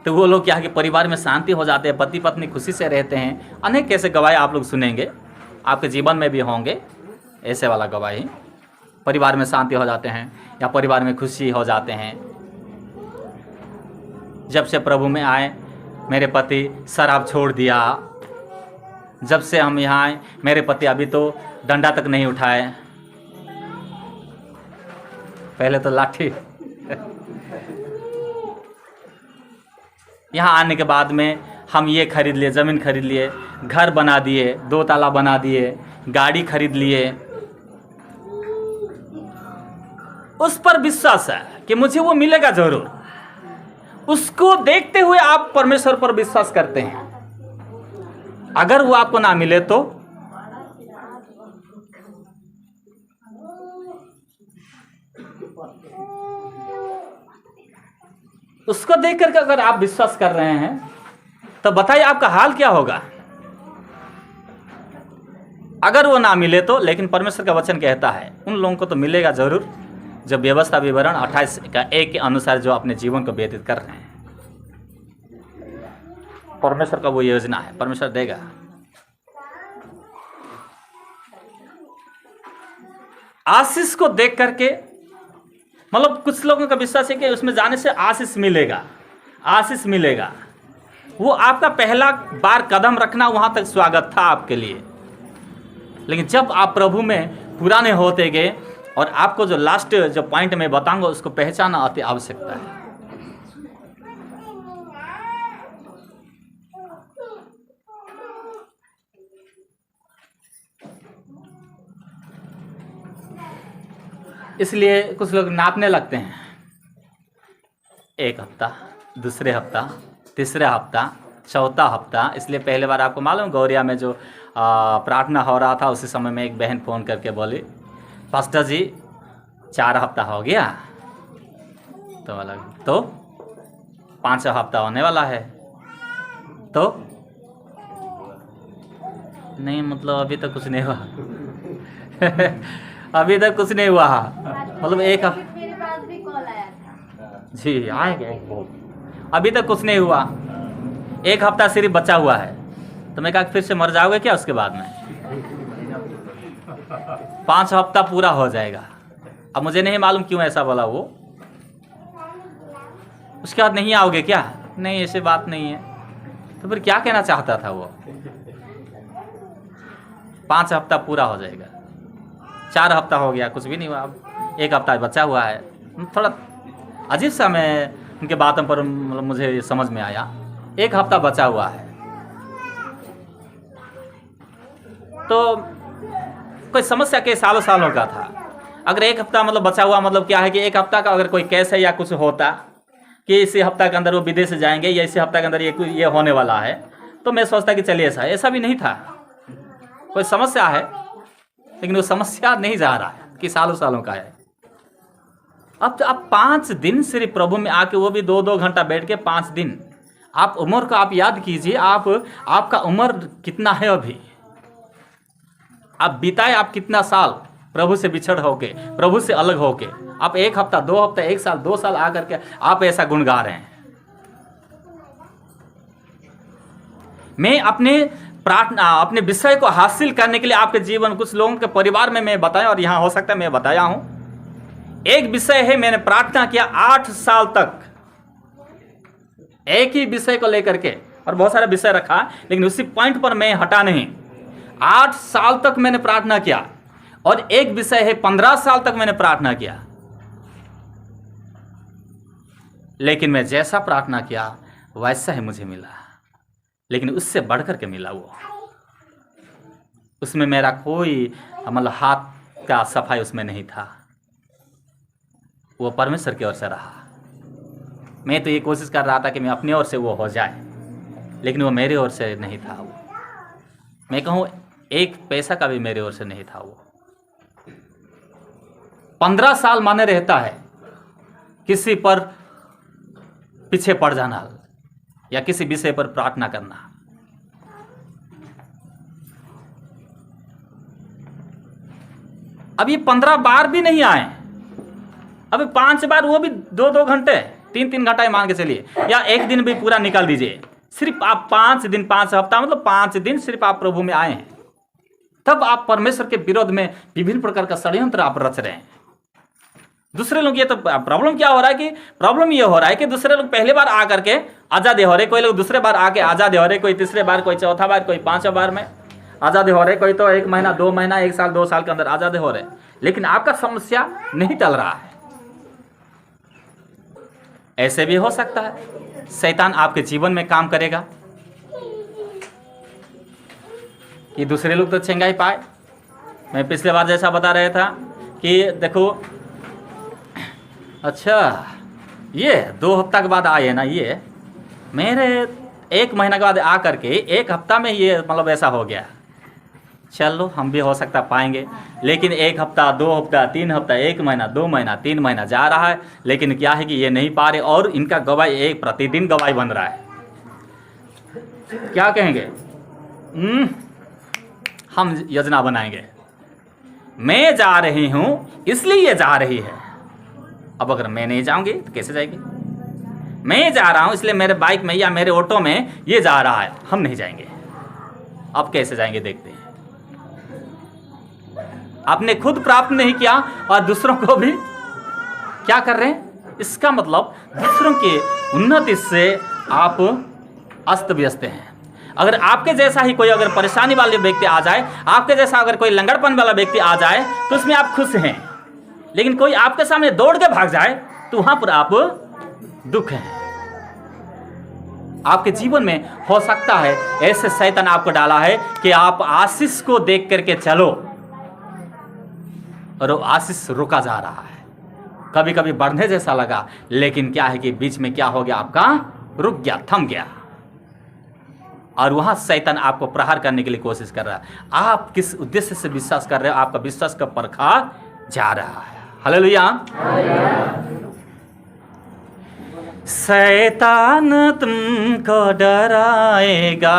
तो वो लोग क्या है कि परिवार में शांति हो जाते हैं, पति पत्नी खुशी से रहते हैं। अनेक ऐसे गवाही आप लोग सुनेंगे, आपके जीवन में भी होंगे ऐसे वाला गवाही। परिवार में शांति हो जाते हैं या परिवार में खुशी हो जाते हैं। जब से प्रभु में आए मेरे पति शराब छोड़ दिया, जब से हम यहाँ आए मेरे पति अभी तो डंडा तक नहीं उठाए, पहले तो लाठी। यहाँ आने के बाद में हम ये खरीद लिए, ज़मीन खरीद लिए, घर बना दिए, 2 ताला बना दिए, गाड़ी खरीद लिए। उस पर विश्वास है कि मुझे वो मिलेगा जरूर। उसको देखते हुए आप परमेश्वर पर विश्वास करते हैं। अगर वो आपको ना मिले तो उसको देख करके अगर आप विश्वास कर रहे हैं तो बताइए आपका हाल क्या होगा अगर वो ना मिले तो। लेकिन परमेश्वर का वचन कहता है उन लोगों को तो मिलेगा जरूर जो व्यवस्था विवरण 28:1 के अनुसार जो अपने जीवन को व्यतीत कर रहे हैं। परमेश्वर का वो योजना है, परमेश्वर देगा। आशीष को देख करके, मतलब कुछ लोगों का विश्वास है कि उसमें जाने से आशीष मिलेगा, आशीष मिलेगा। वो आपका पहला बार कदम रखना वहां तक स्वागत था आपके लिए। लेकिन जब आप प्रभु में पुराने होते गए और आपको जो लास्ट जो पॉइंट में बताऊंगा उसको पहचानना अति आवश्यकता है। इसलिए कुछ लोग नापने लगते हैं, 1 हफ्ता, दूसरे हफ्ता, तीसरा हफ्ता, चौथा हफ्ता। इसलिए पहले बार आपको मालूम गौरिया में जो प्रार्थना हो रहा था उसी समय में एक बहन फ़ोन करके बोली, पास्टर जी 4 हफ्ता हो गया। तो बोला तो 5 हफ्ता होने वाला है। तो नहीं, मतलब अभी तक कुछ नहीं हुआ। अभी तक कुछ नहीं हुआ, मतलब 1 हफ्ता। मेरे पास भी कॉल आया था। जी आएंगे बहुत। अभी तक कुछ नहीं हुआ, 1 हफ्ता सिर्फ बचा हुआ है। तो मैं कहा फिर से मर जाओगे क्या उसके बाद में? 5 हफ्ता पूरा हो जाएगा। अब मुझे नहीं मालूम क्यों ऐसा बोला वो। उसके बाद नहीं आओगे क्या? नहीं, ऐसी बात नहीं है। तो फिर क्या कहना चाहता था वो? 5 हफ्ता पूरा हो जाएगा, 4 हफ्ता हो गया, कुछ भी नहीं हुआ। अब 1 हफ्ता बचा हुआ है। थोड़ा अजीब सा मैं उनके बातों पर मतलब मुझे समझ में आया, 1 हफ्ता बचा हुआ है। तो कोई समस्या के सालों सालों का था। अगर 1 हफ्ता मतलब बचा हुआ, मतलब क्या है कि 1 हफ्ता का अगर कोई केस है या कुछ होता कि इसी हफ्ता के अंदर वो विदेश जाएंगे या इसी हफ्ता के अंदर ये होने वाला है, तो मैं सोचता कि चलिए ऐसा भी नहीं था। कोई समस्या है लेकिन वो समस्या नहीं जा रहा है कि सालों सालों का है। अब तो आप 5 दिन सिर्फ प्रभु में आके, वो भी 2-2 घंटा बैठ के 5 दिन, आप उम्र को आप याद कीजिए। आपका उम्र कितना है अभी? आप बिताए आप कितना साल प्रभु से बिछड़ होके, प्रभु से अलग होके। आप 1 हफ्ता, 2 हफ्ता, 1 साल, 2 साल आकर के आप ऐसा गुण गा रहे हैं। मैं अपने प्रार्थना, अपने विषय को हासिल करने के लिए आपके जीवन, कुछ लोगों के परिवार में मैं बताया और यहाँ हो सकता है मैं बताया हूं। एक विषय है, मैंने प्रार्थना किया 8 साल तक एक ही विषय को लेकर के, और बहुत सारे विषय रखा, लेकिन उसी पॉइंट पर मैं हटा नहीं। 8 साल तक मैंने प्रार्थना किया। और एक विषय है 15 साल तक मैंने प्रार्थना किया। लेकिन मैं जैसा प्रार्थना किया वैसा ही मुझे मिला, लेकिन उससे बढ़कर के मिला वो। उसमें मेरा कोई मतलब हाथ का सफाई उसमें नहीं था, वो परमेश्वर की ओर से रहा। मैं तो ये कोशिश कर रहा था कि मैं अपनी ओर से वो हो जाए, लेकिन वो मेरी ओर से नहीं था। वो मैं कहूँ 1 पैसा का भी मेरी ओर से नहीं था। वो 15 साल माने रहता है किसी पर पीछे पड़ जाना या किसी विषय पर प्रार्थना करना। अब ये 15 बार भी नहीं आए, अभी 5 बार, वो भी 2-2 घंटे, 3-3 घंटा मान के चलिए, या एक दिन भी पूरा निकाल दीजिए, सिर्फ आप 5 दिन, 5 हफ्ता, मतलब 5 दिन सिर्फ आप प्रभु में आए हैं, तब आप परमेश्वर के विरोध में विभिन्न प्रकार का षड्यंत्र आप रच रहे हैं। दूसरे लोग, ये तो प्रॉब्लम क्या हो रहा है कि प्रॉब्लम ये हो रहा है कि दूसरे लोग पहले बार आकर के आजाद हो रहे, कोई लोग दूसरे बार आके आजाद हो रहे, कोई तीसरे बार, कोई चौथा बार, कोई 5वां बार में आजाद हो रहे, कोई तो 1 महीना, 2 महीना, 1 साल, 2 साल के अंदर आजाद हो रहे, लेकिन आपका समस्या नहीं टल रहा है। ऐसे भी हो सकता है शैतान आपके जीवन में काम करेगा कि दूसरे लोग तो चंगाई पाए। मैं पिछले बार जैसा बता रहा था कि देखो, अच्छा ये 2 हफ्ता के बाद आए ना, ये मेरे 1 महीना के बाद आकर के 1 हफ्ता में ये मतलब ऐसा हो गया। चलो हम भी हो सकता पाएंगे, लेकिन 1 हफ्ता, 2 हफ्ता, 3 हफ्ता, 1 महीना, 2 महीना, 3 महीना जा रहा है, लेकिन क्या है कि ये नहीं पा रहे, और इनका गवाही एक प्रतिदिन गवाही बन रहा है। क्या कहेंगे? हम योजना बनाएंगे, मैं जा रही हूं इसलिए ये जा रही है। अब अगर मैं नहीं जाऊंगी तो कैसे जाएगी? मैं जा रहा हूं इसलिए मेरे बाइक में या मेरे ऑटो में ये जा रहा है, हम नहीं जाएंगे। अब कैसे जाएंगे देखते हैं। आपने खुद प्राप्त नहीं किया और दूसरों को भी क्या कर रहे हैं? इसका मतलब दूसरों की उन्नति से आप अस्त व्यस्त हैं। अगर आपके जैसा ही कोई अगर परेशानी वाले व्यक्ति आ जाए, आपके जैसा अगर कोई लंगड़पन वाला व्यक्ति आ जाए, तो उसमें आप खुश हैं, लेकिन कोई आपके सामने दौड़ के भाग जाए तो वहां पर आप दुख हैं। आपके जीवन में हो सकता है ऐसे शैतान आपको डाला है कि आप आशीष को देख करके चलो और वो आशीष रुका जा रहा है, कभी कभी बढ़ने जैसा लगा, लेकिन क्या है कि बीच में क्या हो गया, आपका रुक गया, थम गया, और वहां शैतान आपको प्रहार करने के लिए कोशिश कर रहा है। आप किस उद्देश्य से विश्वास कर रहे हो, आपका विश्वास का परखा जा रहा है। हालेलुया। शैतान तुमको डराएगा,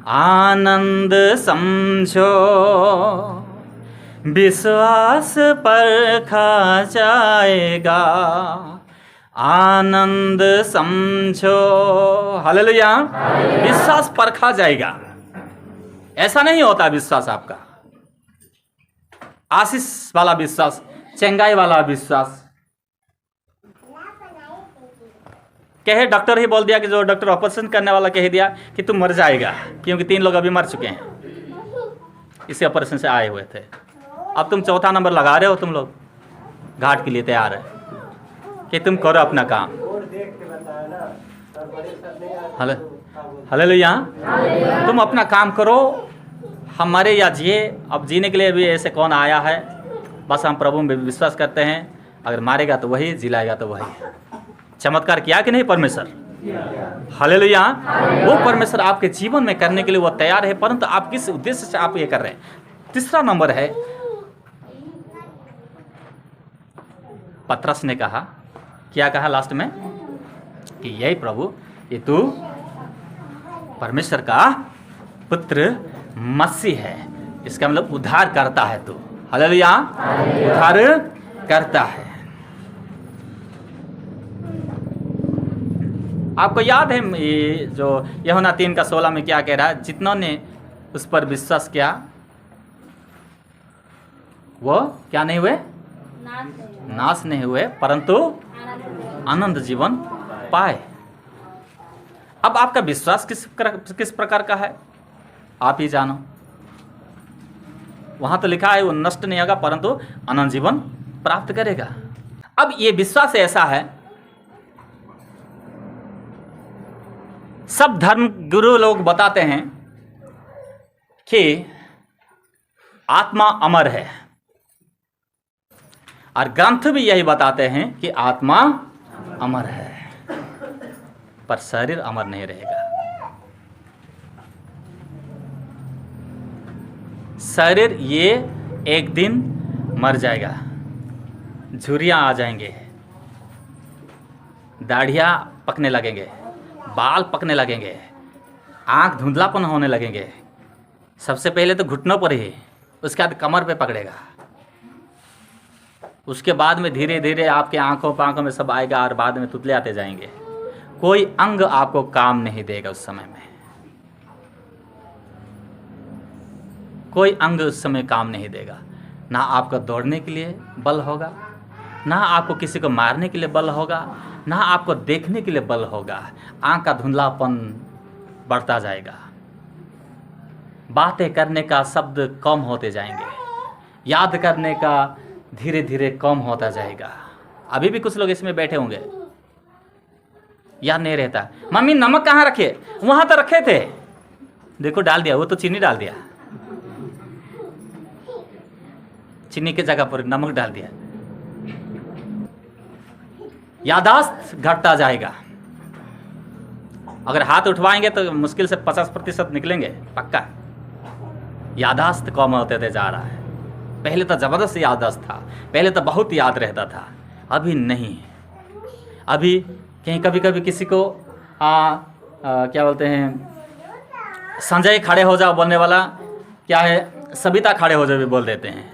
आनंद समझो, विश्वास परखा जाएगा, आनंद समझो। हालेलुया। विश्वास परखा जाएगा। ऐसा नहीं होता विश्वास आपका, आशीष वाला विश्वास, चंगाई वाला विश्वास। कहे डॉक्टर ही बोल दिया कि जो डॉक्टर ऑपरेशन करने वाला कह दिया कि तुम मर जाएगा, क्योंकि 3 लोग अभी मर चुके हैं इसी ऑपरेशन से आए हुए थे। अब तुम 4था नंबर लगा रहे हो, तुम लोग घाट के लिए तैयार है कि तुम करो अपना काम। हालेलुया। तुम अपना काम करो, हम मरे या जिए, अब जीने के लिए भी ऐसे कौन आया है। बस हम प्रभु में विश्वास करते हैं, अगर मारेगा तो वही, जिलाएगा तो वही। चमत्कार किया कि नहीं परमेश्वर? हालेलुया। वो परमेश्वर आपके जीवन में करने के लिए वो तैयार है, परंतु आप किस उद्देश्य से आप ये कर रहे हैं। तीसरा नंबर है, पतरस ने कहा, क्या कहा लास्ट में? कि यही प्रभु, ये तू परमेश्वर का पुत्र मसीह है, इसका मतलब उद्धार करता है तू। हालेलुया। उद्धार करता है। आपको याद है ये जो यूहन्ना 3:16 में क्या कह रहा है? जितनों ने उस पर विश्वास किया वो क्या नहीं हुए? नाश नहीं हुए, परंतु आनंद जीवन पाए। अब आपका विश्वास किस प्रकार का है आप ही जानो। वहां तो लिखा है वो नष्ट नहीं होगा परंतु अनंत जीवन प्राप्त करेगा। अब ये विश्वास ऐसा है, सब धर्म गुरु लोग बताते हैं कि आत्मा अमर है, और ग्रंथ भी यही बताते हैं कि आत्मा अमर है, पर शरीर अमर नहीं रहेगा। शरीर ये एक दिन मर जाएगा, झुर्रियां आ जाएंगे, दाढ़ियां पकने लगेंगे, बाल पकने लगेंगे, आंख धुंधलापन होने लगेंगे। सबसे पहले तो घुटनों पर ही, उसके बाद कमर पे पकड़ेगा, उसके बाद में धीरे धीरे आपके आंखों पांखों में सब आएगा और बाद में तुतले आते जाएंगे। कोई अंग आपको काम नहीं देगा उस समय में, कोई अंग उस समय काम नहीं देगा। ना आपको दौड़ने के लिए बल होगा, ना आपको किसी को मारने के लिए बल होगा, ना आपको देखने के लिए बल होगा। आंख का धुंधलापन बढ़ता जाएगा, बातें करने का शब्द कम होते जाएंगे, याद करने का धीरे धीरे कम होता जाएगा। अभी भी कुछ लोग इसमें बैठे होंगे, याद नहीं रहता। मम्मी नमक कहाँ रखे? वहां तो रखे थे, देखो डाल दिया, वो तो चीनी डाल दिया, चीनी की जगह पर नमक डाल दिया। यादाश्त घटता जाएगा। अगर हाथ उठवाएंगे तो मुश्किल से 50% निकलेंगे पक्का। यादाश्त कम होते जा रहा है। पहले तो जबरदस्त यादाश्त था, पहले तो बहुत याद रहता था, अभी नहीं। अभी कहीं कभी कभी किसी को क्या बोलते हैं, संजय खड़े हो जाओ बोलने वाला क्या है, सविता खड़े हो जाओ भी बोल देते हैं।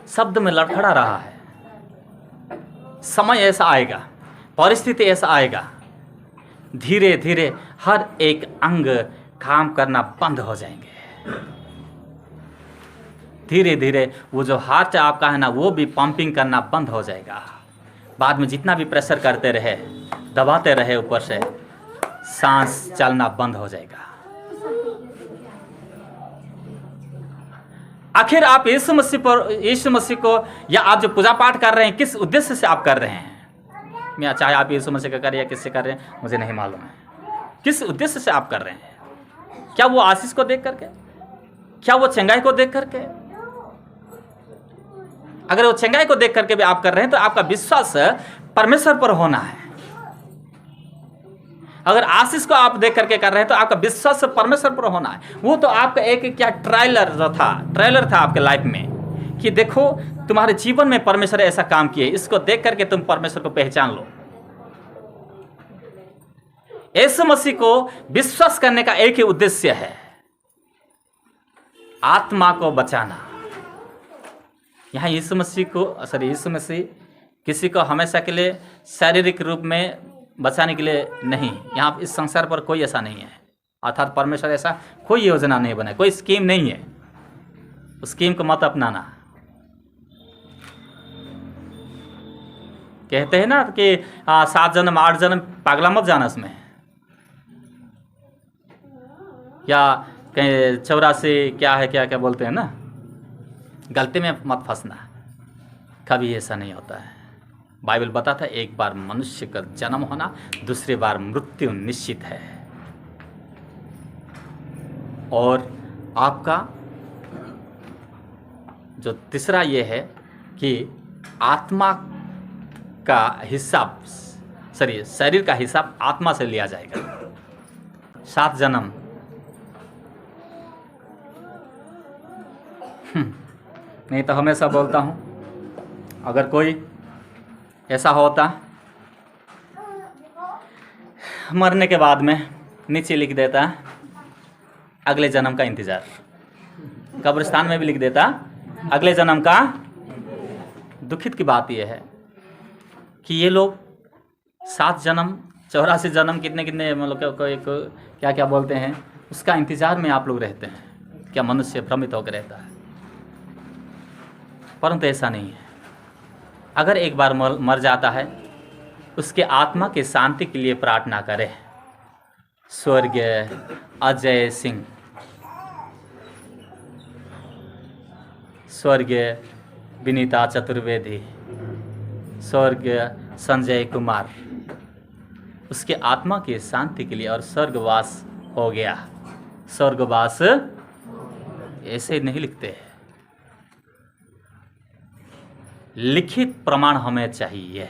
शब्द में लड़खड़ा रहा है। समय ऐसा आएगा, परिस्थिति ऐसा आएगा, धीरे धीरे हर एक अंग काम करना बंद हो जाएंगे। धीरे धीरे वो जो हार्ट आपका है ना, वो भी पंपिंग करना बंद हो जाएगा। बाद में जितना भी प्रेशर करते रहे, दबाते रहे ऊपर से, सांस चलना बंद हो जाएगा। आखिर आप यीशु मसीह को या आप जो पूजा पाठ कर रहे हैं, किस उद्देश्य से आप कर रहे हैं? मैं चाहे आप यीशु मसीह का करें या किससे कर रहे हैं मुझे नहीं मालूम है। किस उद्देश्य से आप कर रहे हैं? क्या वो आशीष को देख करके? क्या वो चंगाई को देख करके? अगर वो चंगाई को देख करके भी आप कर रहे हैं तो आपका विश्वास परमेश्वर पर होना है। अगर आशीष को आप देख करके कर रहे हैं तो आपका विश्वास परमेश्वर पर होना है। वो तो आपका एक क्या ट्रेलर था आपके लाइफ में कि देखो तुम्हारे जीवन में परमेश्वर ऐसा काम किए, इसको देख करके तुम परमेश्वर को पहचान लो। यीशु मसीह को विश्वास करने का एक ही उद्देश्य है, आत्मा को बचाना। यहाँ यीशु मसीह किसी को हमेशा के लिए शारीरिक रूप में बचाने के लिए नहीं। यहाँ इस संसार पर कोई ऐसा नहीं है, अर्थात परमेश्वर ऐसा कोई योजना नहीं बनाए, कोई स्कीम नहीं है। उस स्कीम को मत अपनाना। कहते हैं ना कि 7 जन्म 8 जन्म, पागला मत जाना उसमें, या कहीं 84 क्या है क्या क्या बोलते हैं ना, गलती में मत फंसना। कभी ऐसा नहीं होता है। बाइबल बताता है एक बार मनुष्य का जन्म होना, दूसरी बार मृत्यु निश्चित है। और आपका जो तीसरा ये है कि आत्मा का हिसाब, शरीर का हिसाब आत्मा से लिया जाएगा। 7 जन्म नहीं तो हमेशा बोलता हूँ, अगर कोई ऐसा होता मरने के बाद में नीचे लिख देता अगले जन्म का इंतजार, कब्रिस्तान में भी लिख देता अगले जन्म का। दुखित की बात यह है कि ये लोग 7 जन्म 84 जन्म कितने मतलब क्या क्या बोलते हैं, उसका इंतजार में आप लोग रहते हैं। क्या मनुष्य भ्रमित होकर रहता है? परंतु ऐसा नहीं है। अगर एक बार मर जाता है, उसके आत्मा की शांति के लिए प्रार्थना करें। स्वर्गीय अजय सिंह, स्वर्गीय विनीता चतुर्वेदी, स्वर्गीय संजय कुमार, उसके आत्मा की शांति के लिए और स्वर्गवास हो गया। स्वर्गवास ऐसे नहीं लिखते हैं, लिखित प्रमाण हमें चाहिए।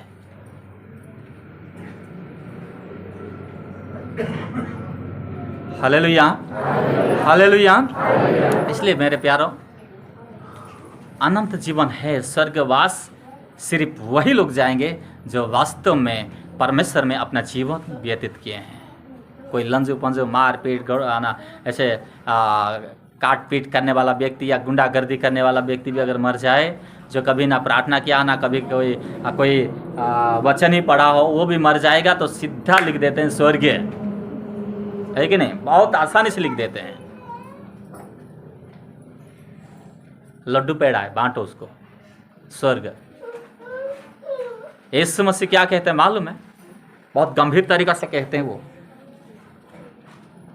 Hallelujah, hallelujah. इसलिए मेरे प्यारों, अनंत जीवन है, स्वर्गवास सिर्फ वही लोग जाएंगे जो वास्तव में परमेश्वर में अपना जीवन व्यतीत किए हैं। कोई लंजू पंजू मार पीट ऐसे काट पीट करने वाला व्यक्ति या गुंडागर्दी करने वाला व्यक्ति भी अगर मर जाए जो कभी ना प्रार्थना किया ना कभी कोई वचन ही पढ़ा हो, वो भी मर जाएगा तो सीधा लिख देते हैं स्वर्गीय, है कि नहीं? बहुत आसानी से लिख देते हैं। लड्डू पेड़ा है, बांटो उसको, स्वर्ग। यीशु मसीह क्या कहते हैं मालूम है? बहुत गंभीर तरीका से कहते हैं वो,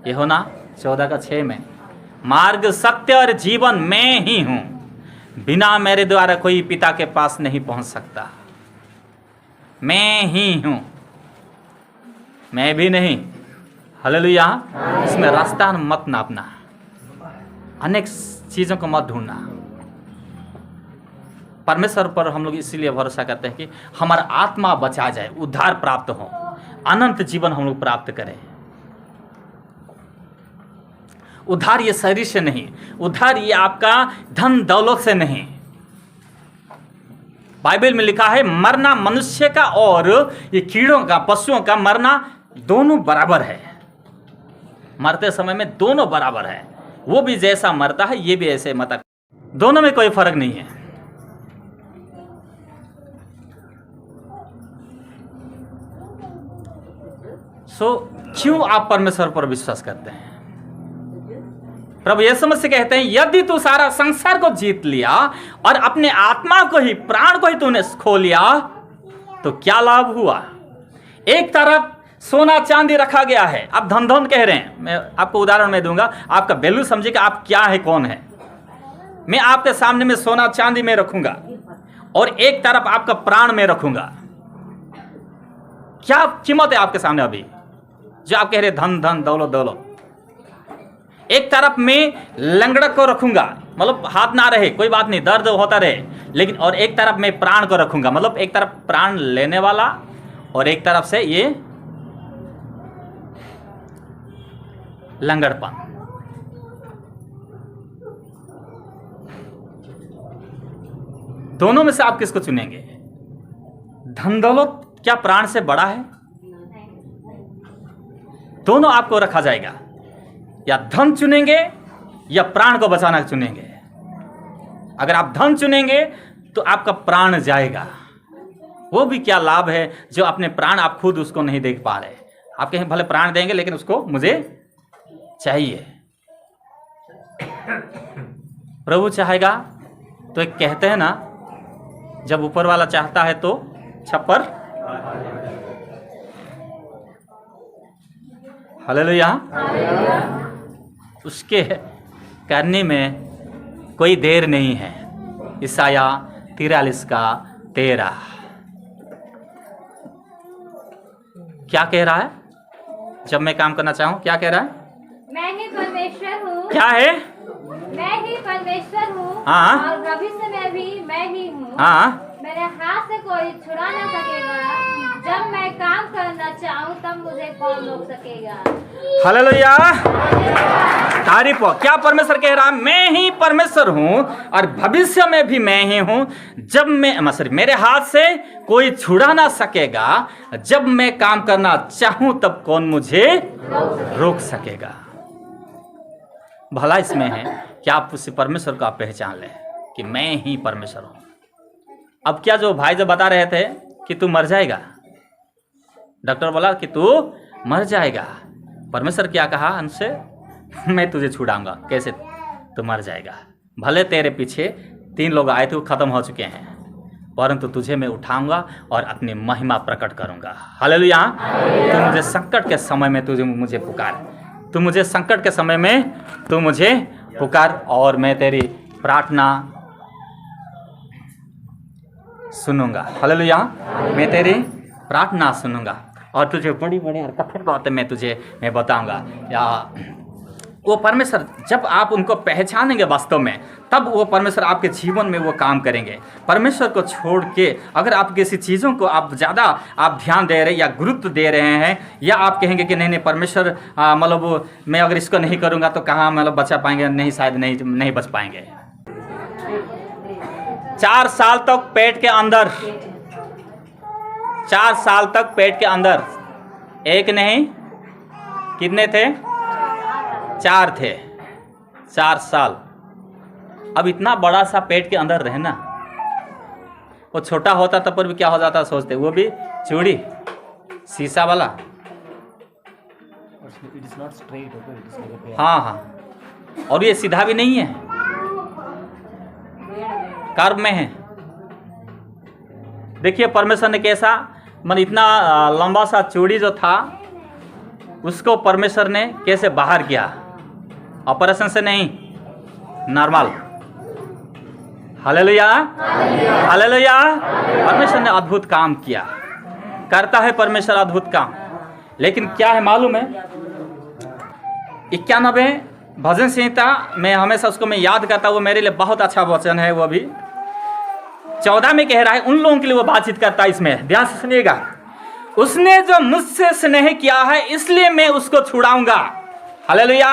यूहन्ना 14:6 में, मार्ग सत्य और जीवन मैं ही हूं, बिना मेरे द्वारा कोई पिता के पास नहीं पहुंच सकता। मैं ही हूं, मैं भी नहीं। हालेलुया। इसमें रास्ता मत नापना, अनेक चीजों को मत ढूंढना। परमेश्वर पर हम लोग इसीलिए भरोसा करते हैं कि हमारा आत्मा बचा जाए, उद्धार प्राप्त हो, अनंत जीवन हम लोग प्राप्त करें। उद्धार ये शरीर से नहीं, उद्धार ये आपका धन दौलत से नहीं। बाइबल में लिखा है मरना मनुष्य का और ये कीड़ों का, पशुओं का मरना दोनों बराबर है। मरते समय में दोनों बराबर है, वो भी जैसा मरता है ये भी ऐसे मरता है, दोनों में कोई फर्क नहीं है। क्यों आप परमेश्वर पर विश्वास करते हैं? प्रभु यीशु मसीह कहते हैं यदि तू सारा संसार को जीत लिया और अपने आत्मा को ही, प्राण को ही तूने खो लिया तो क्या लाभ हुआ? एक तरफ सोना चांदी रखा गया है, आप धन धन कह रहे हैं। मैं आपको उदाहरण में दूंगा, आपका वैल्यू समझिए कि आप क्या है, कौन है। मैं आपके सामने में सोना चांदी में रखूंगा और एक तरफ आपका प्राण में रखूंगा। क्या कीमत है आपके सामने अभी जो आप कह रहे धन धन दौलत दौलत? एक तरफ में लंगड़क को रखूंगा, मतलब हाथ ना रहे कोई बात नहीं, दर्द होता रहे, लेकिन और एक तरफ में प्राण को रखूंगा, मतलब एक तरफ प्राण लेने वाला और एक तरफ से ये लंगड़पन। दोनों में से आप किसको चुनेंगे? धन दौलत क्या प्राण से बड़ा है? दोनों आपको रखा जाएगा, या धन चुनेंगे या प्राण को बचाना चुनेंगे। अगर आप धन चुनेंगे तो आपका प्राण जाएगा, वो भी क्या लाभ है जो अपने प्राण आप खुद उसको नहीं देख पा रहे। आप कहें भले प्राण देंगे लेकिन उसको मुझे चाहिए। प्रभु चाहेगा तो एक कहते हैं ना, जब ऊपर वाला चाहता है तो छप्पर। हालेलुया। उसके करने में कोई देर नहीं है। ईसाया 43:13 क्या कह रहा है? जब मैं काम करना चाहूं क्या कह रहा है? मैं ही परमेश्वर हूँ। क्या है? मैं ही परमेश्वर हूँ। हाँ। और भविष्य में भी मैं ही हूँ। हाँ। मेरे हाथ से कोई छुड़ा ना सकेगा। जब मैं काम करना चाहूँ तब मुझे कौन रोक सकेगा? हालेलुया। तारीफ हो। क्या परमेश्वर कह रहा है? मैं ही परमेश्वर हूँ और भविष्य में भी मैं ही हूँ। जब मैं मेरे हाथ से कोई छुड़ा ना सकेगा। जब मैं काम करना चाहूँ तब कौन मुझे रोक सकेगा? भला इसमें है कि आप उस परमेश्वर को आप पहचान लें कि मैं ही परमेश्वर हूँ। अब क्या जो भाई जो बता रहे थे कि तू मर जाएगा, डॉक्टर बोला कि तू मर जाएगा, परमेश्वर क्या कहा उनसे? मैं तुझे छुड़ाऊंगा। कैसे? तू मर जाएगा। भले तेरे पीछे 3 लोग आए थे, वो खत्म हो चुके हैं, परंतु तुझे मैं उठाऊंगा और अपनी महिमा प्रकट करूंगा। हालेलुया। तू मुझे संकट के समय में तुझे मुझे पुकार, तू मुझे संकट के समय में तू मुझे पुकार और मैं तेरी प्रार्थना सुनूंगा। हालेलुया। मैं तेरी प्रार्थना सुनूंगा और तुझे बड़ी बड़ी और कठिन बातें मैं बताऊंगा। या वो परमेश्वर जब आप उनको पहचानेंगे वास्तव में, तब वो परमेश्वर आपके जीवन में वो काम करेंगे। परमेश्वर को छोड़ के अगर आप किसी चीज़ों को आप ज़्यादा आप ध्यान दे रहे या गुरुत्व दे रहे हैं, या आप कहेंगे कि नहीं परमेश्वर मतलब मैं अगर इसको नहीं करूँगा तो कहाँ मतलब बचा पाएंगे? नहीं, शायद नहीं बच पाएंगे। 4 साल तक पेट के अंदर, 4 साल तक पेट के अंदर, एक नहीं कितने थे? 4 थे। 4 साल। अब इतना बड़ा सा पेट के अंदर रहना वो छोटा होता तब पर भी क्या हो जाता सोचते, वो भी चूड़ी शीशा वाला। हाँ हाँ, और ये सीधा भी नहीं है, कर्व में है। देखिए परमेश्वर ने कैसा, मतलब इतना लंबा सा चूड़ी जो था उसको परमेश्वर ने कैसे बाहर किया, ऑपरेशन से नहीं, नॉर्मल। Hallelujah hallelujah. परमेश्वर ने अद्भुत काम किया, करता है परमेश्वर अद्भुत काम। लेकिन क्या है मालूम है, 91 भजन संहिता में हमेशा उसको मैं याद करता हूँ, वो मेरे लिए बहुत अच्छा वचन है। वो भी 14 में कह रहा है, उन लोगों के लिए वो बातचीत करता है। इसमें ध्यान से सुनिएगा, उसने जो मुझसे स्नेह किया है इसलिए मैं उसको छुड़ाऊंगा। हालेलुया।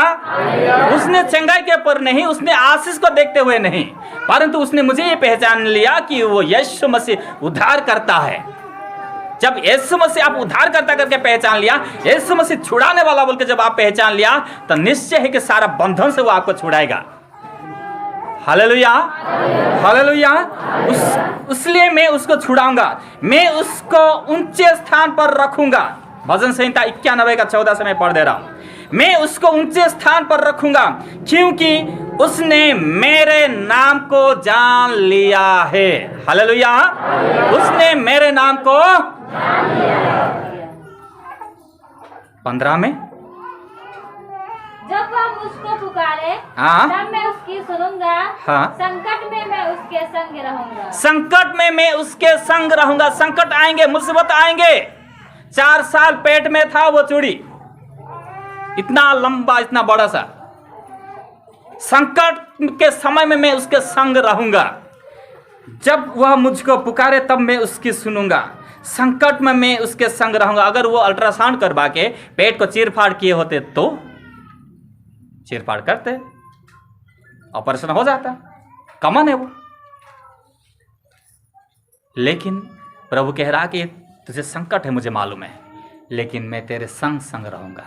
उसने चंगाई के पर नहीं, उसने आशीष को देखते हुए नहीं, परंतु उसने मुझे ये पहचान लिया कि वो यीशु मसीह उद्धार करता है। जब यीशु मसीह आप उद्धार करता करके पहचान लिया, यीशु मसीह छुड़ाने वाला बोल के जब आप पहचान लिया, तो निश्चय है कि सारा बंधन से वो आपको छुड़ाएगा। Hallelujah hallelujah. इसलिए मैं उसको छुड़ाऊंगा, मैं उसको ऊंचे स्थान पर रखूंगा। भजन संहिता 91 का 14 से मैं पढ़ दे रहा हूं। मैं उसको ऊंचे स्थान पर रखूंगा क्योंकि उसने मेरे नाम को जान लिया है। हालेलुया। उसने मेरे नाम को 15 में, जब वह मुझको पुकारे हाँ, तब मैं उसकी सुनूंगा। हाँ, संकट में मैं उसके संग रहूंगा। संकट में मैं उसके संग रहूंगा। संकट आएंगे, मुसीबत आएंगे। 4 साल पेट में था वो चूड़ी, इतना लंबा, इतना बड़ा सा। संकट के समय में मैं उसके संग रहूंगा। जब वह मुझको पुकारे तब मैं उसकी सुनूंगा। संकट में मैं उसके संग रहूंगा। अगर वो अल्ट्रासाउंड करवा के पेट को चीर-फाड़ किए होते तो चीर-फाड़ करते, ऑपरेशन हो जाता, कॉमन है वो। लेकिन प्रभु कह रहा कि तुझे संकट है, मुझे मालूम है, लेकिन मैं तेरे संग संग रहूंगा।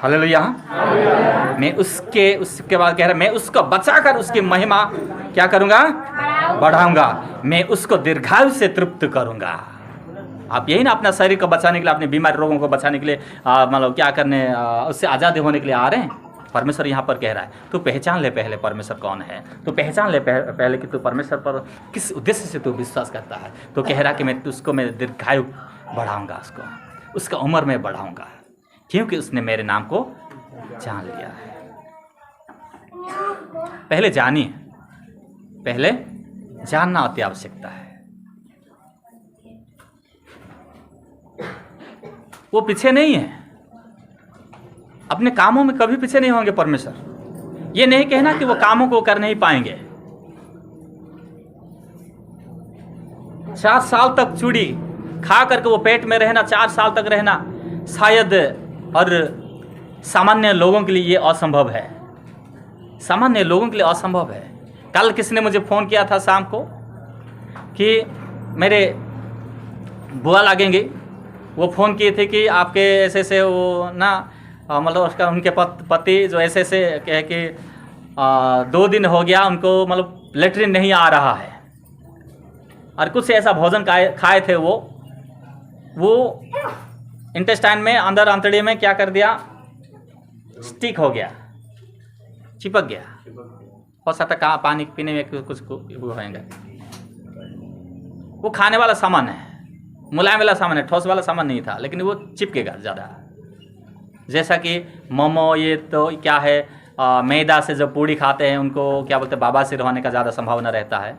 हालेलुया। मैं उसके बाद कह रहा, मैं उसको बचाकर उसकी महिमा क्या करूंगा, बढ़ाऊंगा। मैं उसको दीर्घायु से तृप्त करूंगा। आप यही ना अपना शरीर को बचाने के लिए, अपने बीमार रोगों को बचाने के लिए मतलब क्या करने, उससे आज़ाद होने के लिए आ रहे हैं। परमेश्वर यहाँ पर कह रहा है, तू पहचान ले पहले परमेश्वर कौन है। तू पहचान ले पहले कि तू परमेश्वर पर किस उद्देश्य से तू विश्वास करता है। तो कह रहा कि मैं उसको मैं दीर्घायु बढ़ाऊंगा, उसका उम्र में बढ़ाऊंगा, क्योंकि उसने मेरे नाम को जान लिया है। पहले जानिए, पहले जानना अति आवश्यकता है। वो पीछे नहीं है, अपने कामों में कभी पीछे नहीं होंगे परमेश्वर। ये नहीं कहना कि वो कामों को कर नहीं पाएंगे। 4 साल तक चूड़ी खा करके वो पेट में रहना, 4 साल तक रहना, शायद और सामान्य लोगों के लिए ये असंभव है। सामान्य लोगों के लिए असंभव है। कल किसी ने मुझे फ़ोन किया था शाम को कि मेरे बुआ लगेंगे। वो फ़ोन किए थे कि आपके ऐसे ऐसे वो ना मतलब उसका उनके पति जो ऐसे ऐसे कहे कि 2 दिन हो गया उनको मतलब लेटरिन नहीं आ रहा है, और कुछ ऐसा भोजन खाए थे वो इंटेस्टाइन में, अंदर आंतड़ियों में क्या कर दिया, स्टिक हो गया, चिपक गया। हो सकता कहाँ पानी पीने में कुछ होएगा। वो खाने वाला सामान है, मुलायम वाला सामान है, ठोस वाला सामान नहीं था, लेकिन वो चिपकेगा ज़्यादा। जैसा कि मोमो, ये तो क्या है, मैदा से जो पूड़ी खाते हैं उनको क्या बोलते हैं, बाबासिर होने का ज़्यादा संभावना रहता है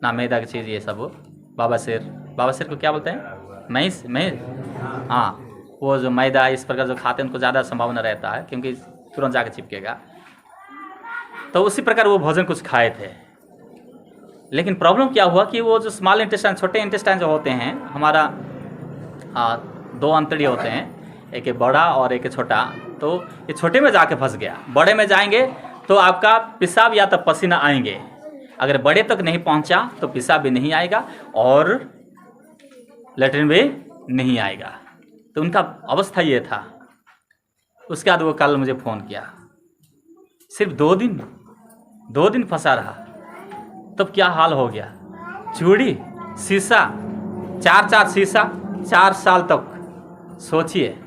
ना। मैदा की चीज़ ये सब बाबासिर को क्या बोलते हैं, मैस। हाँ, वो जो मैदा इस प्रकार जो खाते हैं उनको ज़्यादा संभावना रहता है, क्योंकि तुरंत जाके चिपकेगा। तो उसी प्रकार वो भोजन कुछ खाए थे। लेकिन प्रॉब्लम क्या हुआ कि वो जो स्मॉल इंटेस्टाइन, छोटे इंटेस्टाइन जो होते हैं, हमारा 2 अंतड़ी होते हैं, एक बड़ा और एक छोटा। तो ये छोटे में जाके फंस गया। बड़े में जाएंगे तो आपका पेशाब या तो पसीना आएंगे। अगर बड़े तक नहीं पहुंचा तो पेशाब भी नहीं आएगा और लेटरिन भी नहीं आएगा। तो उनका अवस्था ये था। उसके बाद वो कल मुझे फ़ोन किया, सिर्फ 2 दिन फंसा रहा। तब क्या हाल हो गया। चूड़ी, शीशा, 4 शीशा 4 साल तक, सोचिए।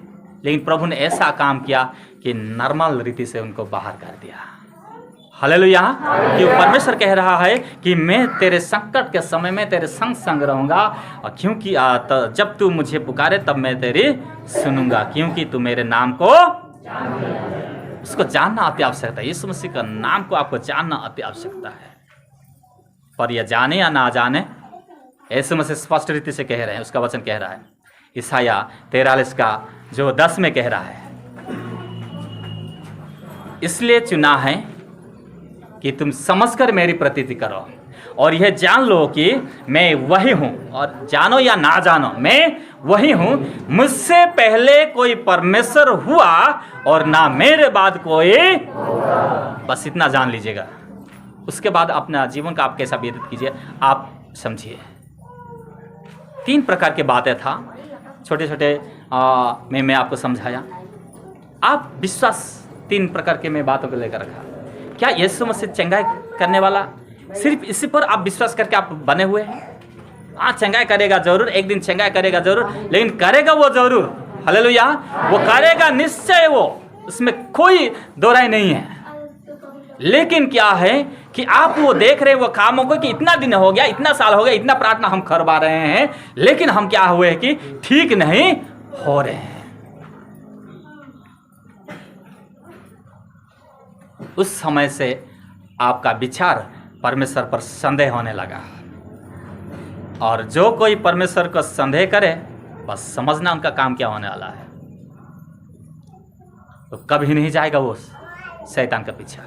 लेकिन प्रभु ने ऐसा काम किया कि नॉर्मल रीति से उनको बाहर कर दिया। हालेलुया। कि परमेश्वर कह रहा है कि मैं तेरे संकट के समय में तेरे संग संग रहूंगा, और क्योंकि जब तू मुझे पुकारे तब मैं तेरी सुनूंगा, क्योंकि तू मेरे नाम को उसको जानना अति आवश्यकता है। यीशु मसीह का नाम को आपको जानना अति आवश्यकता है। पर यह जाने या ना जाने, यीशु मसीह स्पष्ट रीति से कह रहे हैं, उसका वचन कह रहा है ईसाया 43 का जो 10 में कह रहा है, इसलिए चुना है कि तुम समझकर मेरी प्रतीति करो और यह जान लो कि मैं वही हूं, और जानो या ना जानो मैं वही हूं। मुझसे पहले कोई परमेश्वर हुआ और ना मेरे बाद कोई, बस इतना जान लीजिएगा। उसके बाद अपना जीवन का आप कैसा व्यतीत कीजिए, आप समझिए। 3 प्रकार की बातें था, छोटे छोटे मैं आपको समझाया। आप विश्वास 3 प्रकार के मैं बातों को लेकर रखा। क्या यीशु मसीह चंगाई करने वाला, सिर्फ इसी पर आप विश्वास करके आप बने हुए हैं? हाँ, चंगाई करेगा जरूर, एक दिन चंगाई करेगा जरूर, लेकिन करेगा वो जरूर। हालेलुया। वो करेगा निश्चय, वो उसमें कोई दो राय नहीं है। लेकिन क्या है कि आप वो देख रहे वो कामों को कि इतना दिन हो गया, इतना साल हो गया, इतना प्रार्थना हम करवा रहे हैं, लेकिन हम क्या हुए कि ठीक नहीं हो रहे हैं। उस समय से आपका विचार परमेश्वर पर संदेह होने लगा, और जो कोई परमेश्वर को संदेह करे बस समझना उनका काम क्या होने वाला है। तो कभी नहीं जाएगा वो शैतान का पीछा,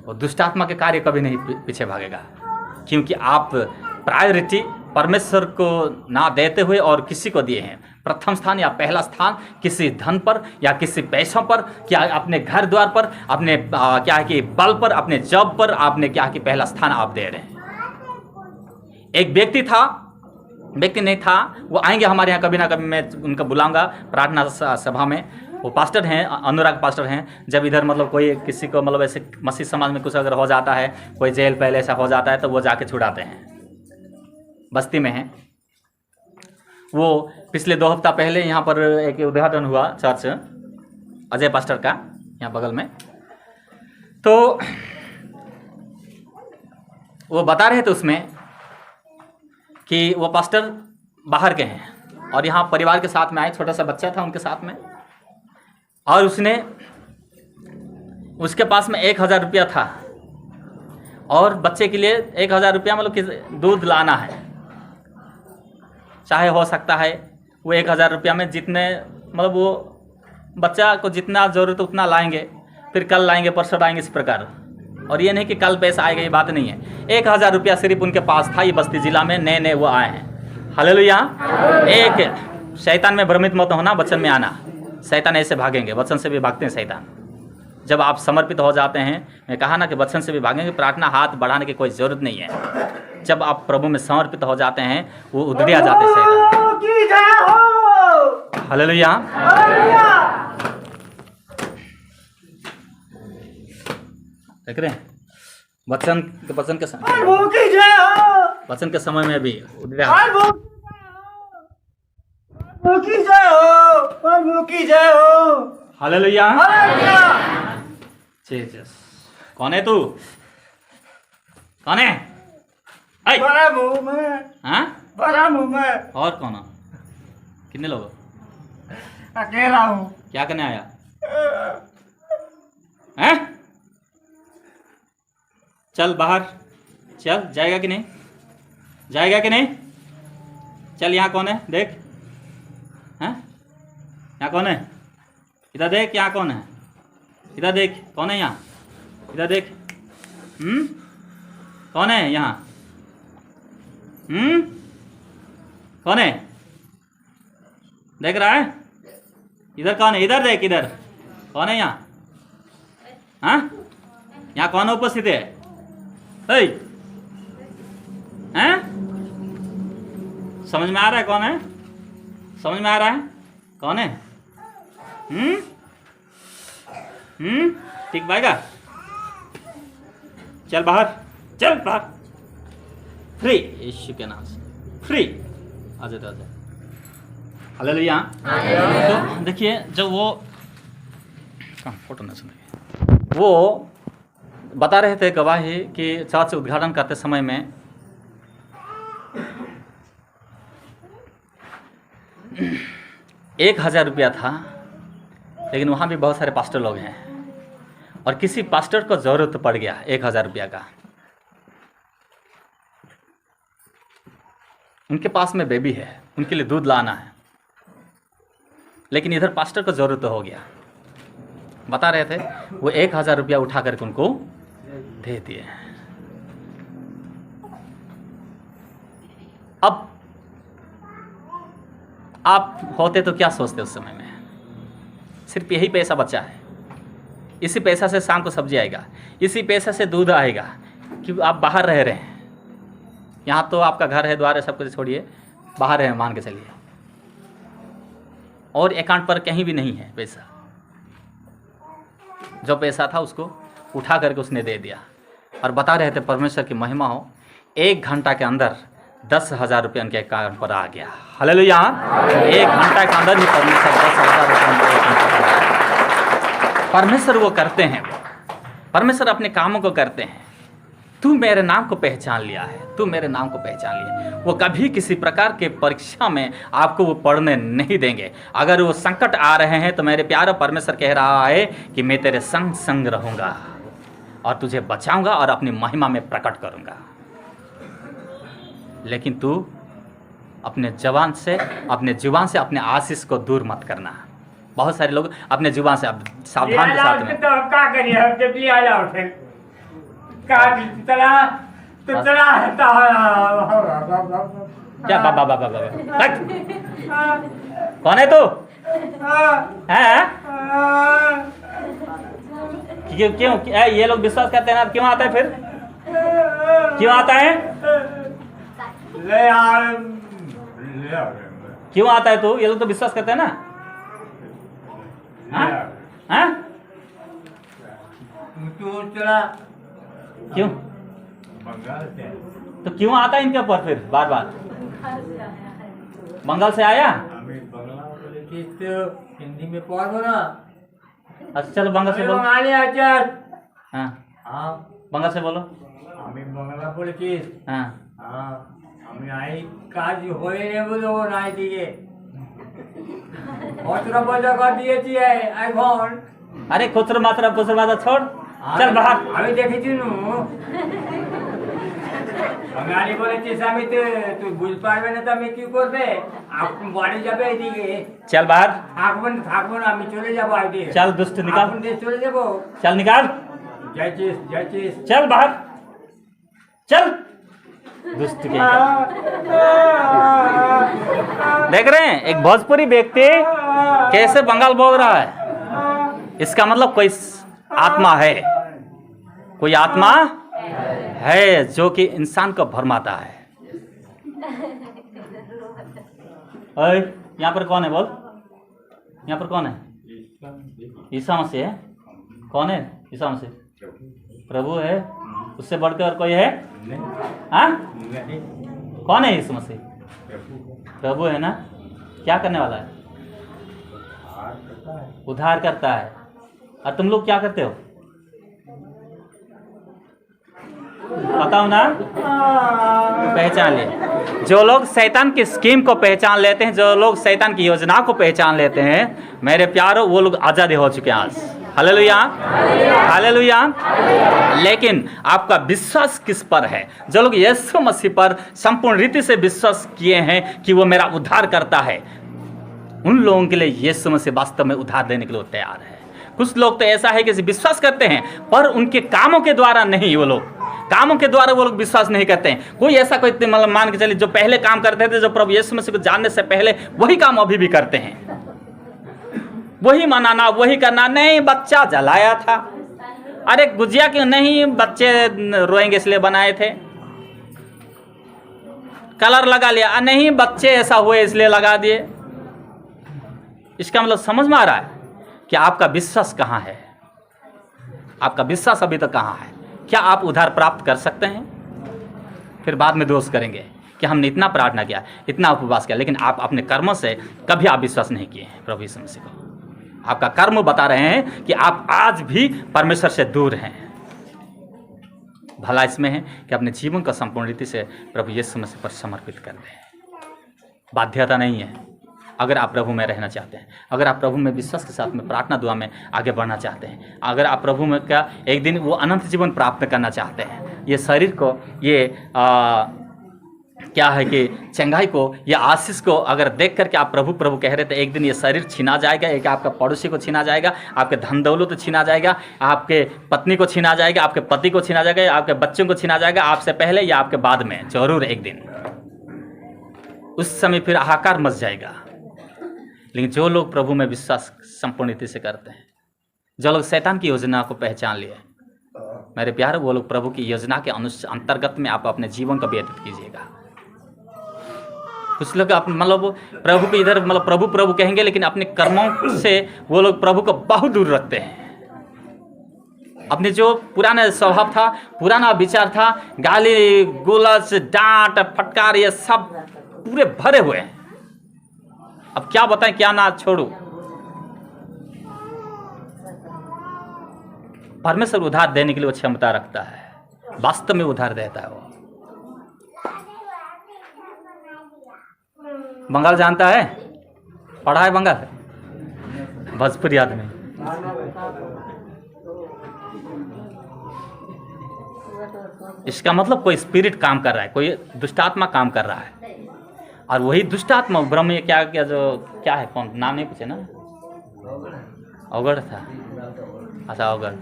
वो दुष्टात्मा के कार्य कभी नहीं पीछे भागेगा, क्योंकि आप प्रायोरिटी परमेश्वर को ना देते हुए और किसी को दिए हैं। प्रथम स्थान या पहला स्थान किसी धन पर या किसी पैसों पर, क्या अपने घर द्वार पर, अपने क्या है कि बल पर, अपने जॉब पर आपने क्या है कि पहला स्थान आप दे रहे हैं। एक व्यक्ति नहीं था, वो आएंगे हमारे यहाँ कभी ना कभी, मैं उनको बुलाऊंगा प्रार्थना सभा में। वो पास्टर हैं, अनुराग पास्टर हैं। जब इधर मतलब कोई किसी को मतलब ऐसे मसीह समाज में कुछ अगर हो जाता है, कोई जेल पहले ऐसा हो जाता है, तो वो जाके छुड़ाते हैं। बस्ती में हैं वो। पिछले 2 हफ्ता पहले यहाँ पर एक उद्घाटन हुआ चर्च अजय पास्टर का, यहाँ बगल में। तो वो बता रहे थे उसमें कि वो पास्टर बाहर के हैं और यहाँ परिवार के साथ में आए, छोटा सा बच्चा था उनके साथ में, और उसके पास में 1000 रुपया था, और बच्चे के लिए 1000 रुपया मतलब कि दूध लाना है। चाहे हो सकता है वो 1000 रुपया में जितने मतलब वो बच्चा को जितना ज़रूरत उतना लाएंगे, फिर कल लाएंगे, परसों लाएंगे, इस प्रकार। और ये नहीं कि कल पैसा आएगा, ये बात नहीं है। 1000 रुपया सिर्फ उनके पास था। ये बस्ती जिला में नए वो आए हैं। हालेलुया। एक शैतान में भ्रमित मत होना, वचन में आना। शैतान ऐसे भागेंगे, वचन से भी भागते हैं शैतान। जब आप समर्पित हो जाते हैं, मैं कहा ना कि वचन से भी भागेंगे, प्रार्थना हाथ बढ़ाने की कोई ज़रूरत नहीं है। जब आप प्रभु में समर्पित हो जाते हैं, वो उधड़िया जाते हैं शैतान। हालेलुया। देख रहे हैं वचन के समय में भी उधड़िया। हालेलुया। जीसस। कौन है तू? कौन है? बड़ा मुंह में। हाँ? बड़ा मुंह में। और कौन? कितने लोग? अकेला हूँ। क्या करने आया? हैं? चल बाहर चल। जाएगा कि नहीं? जाएगा कि नहीं? चल। यहाँ कौन है? देख। हैं? यहाँ कौन है? इधर देख। यहाँ कौन है? इधर देख। कौन है यहाँ? इधर देख। कौन है यहाँ? कौन है? देख रहा है? इधर कौन है? इधर देख। इधर कौन है यहाँ? हाँ? यहाँ कौन उपस्थित है? हैं? समझ में आ रहा है कौन है? समझ में आ रहा है कौन है? ठीक भाईगा। चल बाहर। चल बाहर। फ्री, यीशु के नाम से फ्री। आ जाते आ जाते। हालेलुया। तो देखिए जब वो फोटो ना सुनिए, वो बता रहे थे गवाही कि चर्च उद्घाटन करते समय में 1000 रुपया था, लेकिन वहाँ भी बहुत सारे पास्टर लोग हैं और किसी पास्टर को ज़रूरत पड़ गया 1000 रुपया का। उनके पास में बेबी है, उनके लिए दूध लाना है, लेकिन इधर पास्टर को ज़रूरत हो गया। बता रहे थे वो 1000 रुपया उठा करके उनको दे दिए। अब आप होते तो क्या सोचते उस समय में? सिर्फ यही पैसा बचा है, इसी पैसा से शाम को सब्जी आएगा, इसी पैसा से दूध आएगा, कि आप बाहर रह रहे हैं। यहाँ तो आपका घर है, द्वार है, सब कुछ छोड़िए, बाहर है मान के चलिए, और अकाउंट पर कहीं भी नहीं है पैसा। जो पैसा था उसको उठा करके उसने दे दिया और बता रहे थे परमेश्वर की महिमा हो, 1 घंटा के अंदर 10,000 रुपये उनके अकाउंट पर आ गया। हालेलुया। 1 घंटा के अंदर ही परमेश्वर 10,000 रुपये उनके अकाउंट पर आ गया। परमेश्वर वो करते हैं, परमेश्वर अपने कामों को करते हैं। तू मेरे नाम को पहचान लिया है, तू मेरे नाम को पहचान लिया। वो कभी किसी प्रकार के परीक्षा में आपको वो पढ़ने नहीं देंगे। अगर वो संकट आ रहे हैं तो मेरे प्यारे परमेश्वर कह रहा है कि मैं तेरे संग संग रहूँगा और तुझे बचाऊंगा और अपनी महिमा में प्रकट करूँगा। लेकिन तू अपने जवान से, अपने जुबान से अपने आशीष को दूर मत करना। बहुत सारे लोग अपने जुबान से, अब सावधान के साथ में, तो क्या करिए, हम जब भी आ जाओ फिर क्या बाबा बाबा बाबा कौन है तू? हैं? क्यों ये लोग विश्वास करते हैं ना, क्यों आता है फिर? क्यों आता है? क्यों आता है तू? ये लोग तो विश्वास करते हैं ना। हाँ? क्यों? तो क्यों आता है इनके ऊपर फिर बार बार? बंगाल से आया? हिंदी में पढ़ो ना। अच्छा चलो बंगाल से बोलो। हाँ बंगाल से बोलो। আমি বাংলা বলেছিস। हाँ আমি আই কাজ হয়ে রে বলে ও নাই দিকে অতটা পয়সা কর দিয়েছি এখন। अरे खुचर मात्रा छोड़, चल बाहर। আমি দেখেছি নু বাঙালি বলেছিস, আমি তো তুই বুঝ পারবে না তো আমি কি করবে? আপনি বাড়ি যাবে এইদিকে। चल बाहर। থাকবো না, আমি চলে যাবো আইদিকে। चल दुष्ट निकाल। আপনি দেশ চলে যাবো। चल निकाल। যাইছিস। चल बाहर, चल दुष्ट के। देख रहे हैं एक भोजपुरी व्यक्ति कैसे बंगाल बोल रहा है। इसका मतलब कोई आत्मा है, कोई आत्मा है जो कि इंसान को भरमाता है। ओए यहाँ पर कौन है बोल? यहाँ पर कौन है? ईसा मसीह है। कौन है? ईसा मसीह प्रभु है, उससे बढ़कर और कोई है? हाँ कौन है यीशु मसीह? प्रभु है ना। क्या करने वाला है? उद्धार करता है। और तुम लोग क्या करते हो? बताओ ना। पहचान ले। जो लोग शैतान की स्कीम को पहचान लेते हैं, जो लोग शैतान की योजना को पहचान लेते हैं, मेरे प्यारो वो लोग आज़ाद हो चुके हैं आज। Hallelujah, hallelujah. लेकिन आपका विश्वास किस पर है? जो लोग यीशु मसीह पर संपूर्ण रीति से विश्वास किए हैं कि वो मेरा उद्धार करता है, उन लोगों के लिए यीशु मसीह वास्तव में उद्धार देने के लिए तैयार है। कुछ लोग तो ऐसा है कि विश्वास करते हैं पर उनके कामों के द्वारा नहीं, वो लोग कामों के द्वारा वो लोग विश्वास नहीं करते हैं। कोई ऐसा कोई मतलब मान के चलिए जो पहले काम करते थे, जो प्रभु यीशु मसीह को जानने से पहले, वही काम अभी भी करते हैं। वही मनाना, वही करना। नहीं बच्चा जलाया था, अरे गुजिया क्यों नहीं, बच्चे रोएंगे इसलिए बनाए थे। कलर लगा लिया, नहीं बच्चे ऐसा हुए इसलिए लगा दिए। इसका मतलब समझ में आ रहा है कि आपका विश्वास कहाँ है? आपका विश्वास अभी तक कहाँ है? क्या आप उद्धार प्राप्त कर सकते हैं? फिर बाद में दोष करेंगे कि हमने इतना प्रार्थना किया, इतना उपवास किया, लेकिन आप अपने कर्मों से कभी आप विश्वास नहीं किए हैं प्रभु यीशु मसीह को। आपका कर्म बता रहे हैं कि आप आज भी परमेश्वर से दूर हैं। भला इसमें है कि अपने जीवन को संपूर्ण रीति से प्रभु यीशु मसीह पर समर्पित कर दें। बाध्यता नहीं है। अगर आप प्रभु में रहना चाहते हैं, अगर आप प्रभु में विश्वास के साथ में प्रार्थना दुआ में आगे बढ़ना चाहते हैं, अगर आप प्रभु में का एक दिन वो अनंत जीवन प्राप्त करना चाहते हैं, ये शरीर को, ये क्या है कि चंगाई को या आशीष को अगर देख करके आप प्रभु प्रभु कह रहे थे, एक दिन ये शरीर छीना जाएगा, एक आपका पड़ोसी को छीना जाएगा, आपके धन दौलत छीना जाएगा, आपके पत्नी को छीना जाएगा, आपके पति को छीना जाएगा, आपके बच्चों को छीना जाएगा, आपसे पहले या आपके बाद में जरूर एक दिन। उस समय फिर हाहाकार मच जाएगा। लेकिन जो लोग प्रभु में विश्वास संपूर्ण रीति से करते हैं, जो लोग शैतान की योजना को पहचान लिए, मेरे प्यारे, वो लोग प्रभु की योजना के अंतर्गत में आप अपने जीवन को व्यतीत कीजिएगा। कुछ लोग मतलब प्रभु के इधर मतलब प्रभु प्रभु कहेंगे, लेकिन अपने कर्मों से वो लोग प्रभु को बहुत दूर रखते हैं। अपने जो पुराना स्वभाव था, पुराना विचार था, गाली गुलस, डांट फटकार, ये सब पूरे भरे हुए हैं। अब क्या बताएं, क्या ना छोड़ू। परमेश्वर उधार देने के लिए वो क्षमता रखता है, वास्तव में उधार देता है। वो बंगाल जानता है, पढ़ा है बंगाल, भोजपुरी आदमी। इसका मतलब कोई स्पिरिट काम कर रहा है, कोई दुष्टात्मा काम कर रहा है, और वही दुष्टात्मा ब्रह्म क्या क्या जो क्या है, कौन नाम नहीं पूछे ना, अवगढ़ था, अच्छा अवगढ़,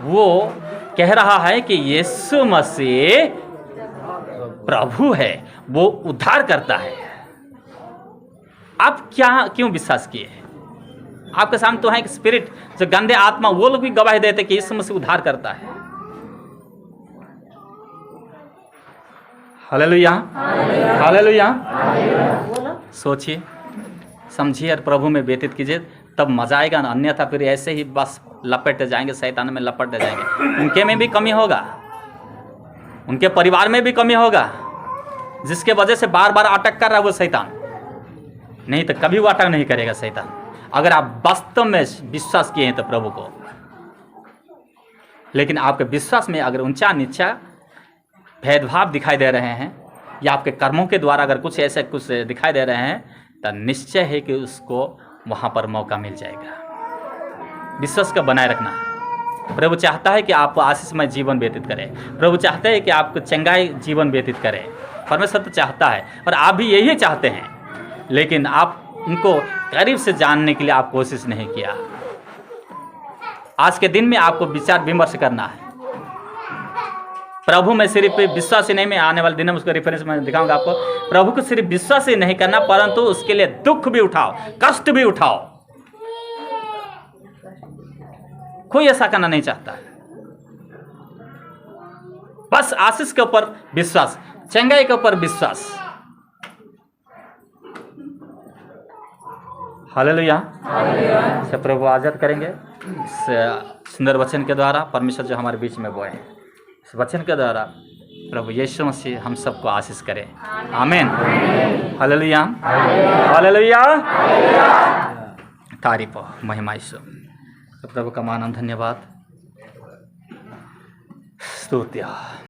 वो कह रहा है कि यीशु मसीह प्रभु है, वो उद्धार करता है। आप क्यों विश्वास किए? आपके सामने तो है एक स्पिरिट, जो गंदे आत्मा, वो लोग भी गवाही देते कि यीशु मसीह उद्धार करता है। Hallelujah, hallelujah. सोचिए, समझिए और प्रभु में व्यतीत कीजिए, तब मजा आएगा ना। अन्यथा फिर ऐसे ही बस लपेटे जाएंगे, शैतान में लपट जाएंगे। उनके में भी कमी होगा, उनके परिवार में भी कमी होगा, जिसके वजह से बार बार अटक कर रहा है वो शैतान। नहीं तो कभी वो अटक नहीं करेगा शैतान, अगर आप वास्तव में विश्वास किए हैं तो प्रभु को। लेकिन आपके विश्वास में अगर ऊंचा नीचा भेदभाव दिखाई दे रहे हैं, या आपके कर्मों के द्वारा अगर कुछ ऐसे कुछ दिखाई दे रहे हैं, तो निश्चय है कि उसको वहां पर मौका मिल जाएगा। विश्वास का बनाए रखना। प्रभु चाहता है कि आप आशीषमय जीवन व्यतीत करें। प्रभु चाहते हैं कि आप चंगाई जीवन व्यतीत करें। परमेश्वर तो चाहता है, और आप भी यही चाहते हैं, लेकिन आप उनको करीब से जानने के लिए आप कोशिश नहीं किया। आज के दिन में आपको विचार विमर्श करना है। प्रभु में सिर्फ विश्वास ही नहीं, मैं आने वाले दिन में उसका रेफरेंस मैं दिखाऊंगा आपको। प्रभु को सिर्फ विश्वास ही नहीं करना, परंतु उसके लिए दुख भी उठाओ, कष्ट भी उठाओ। कोई ऐसा करना नहीं चाहता है। बस आशीष के ऊपर विश्वास, चंगाई के ऊपर विश्वास। हालेलुया। से प्रभु आजाद करेंगे इस सुंदर वचन के द्वारा। परमेश्वर जो हमारे बीच में बोए हैं, इस वचन के द्वारा प्रभु यीशु मसीह हम सबको आशीष करें। आमीन। Hallelujah, hallelujah. तारीफ हो, महिमा यीशु। तो प्रभु का मान, धन्यवाद, स्तुति।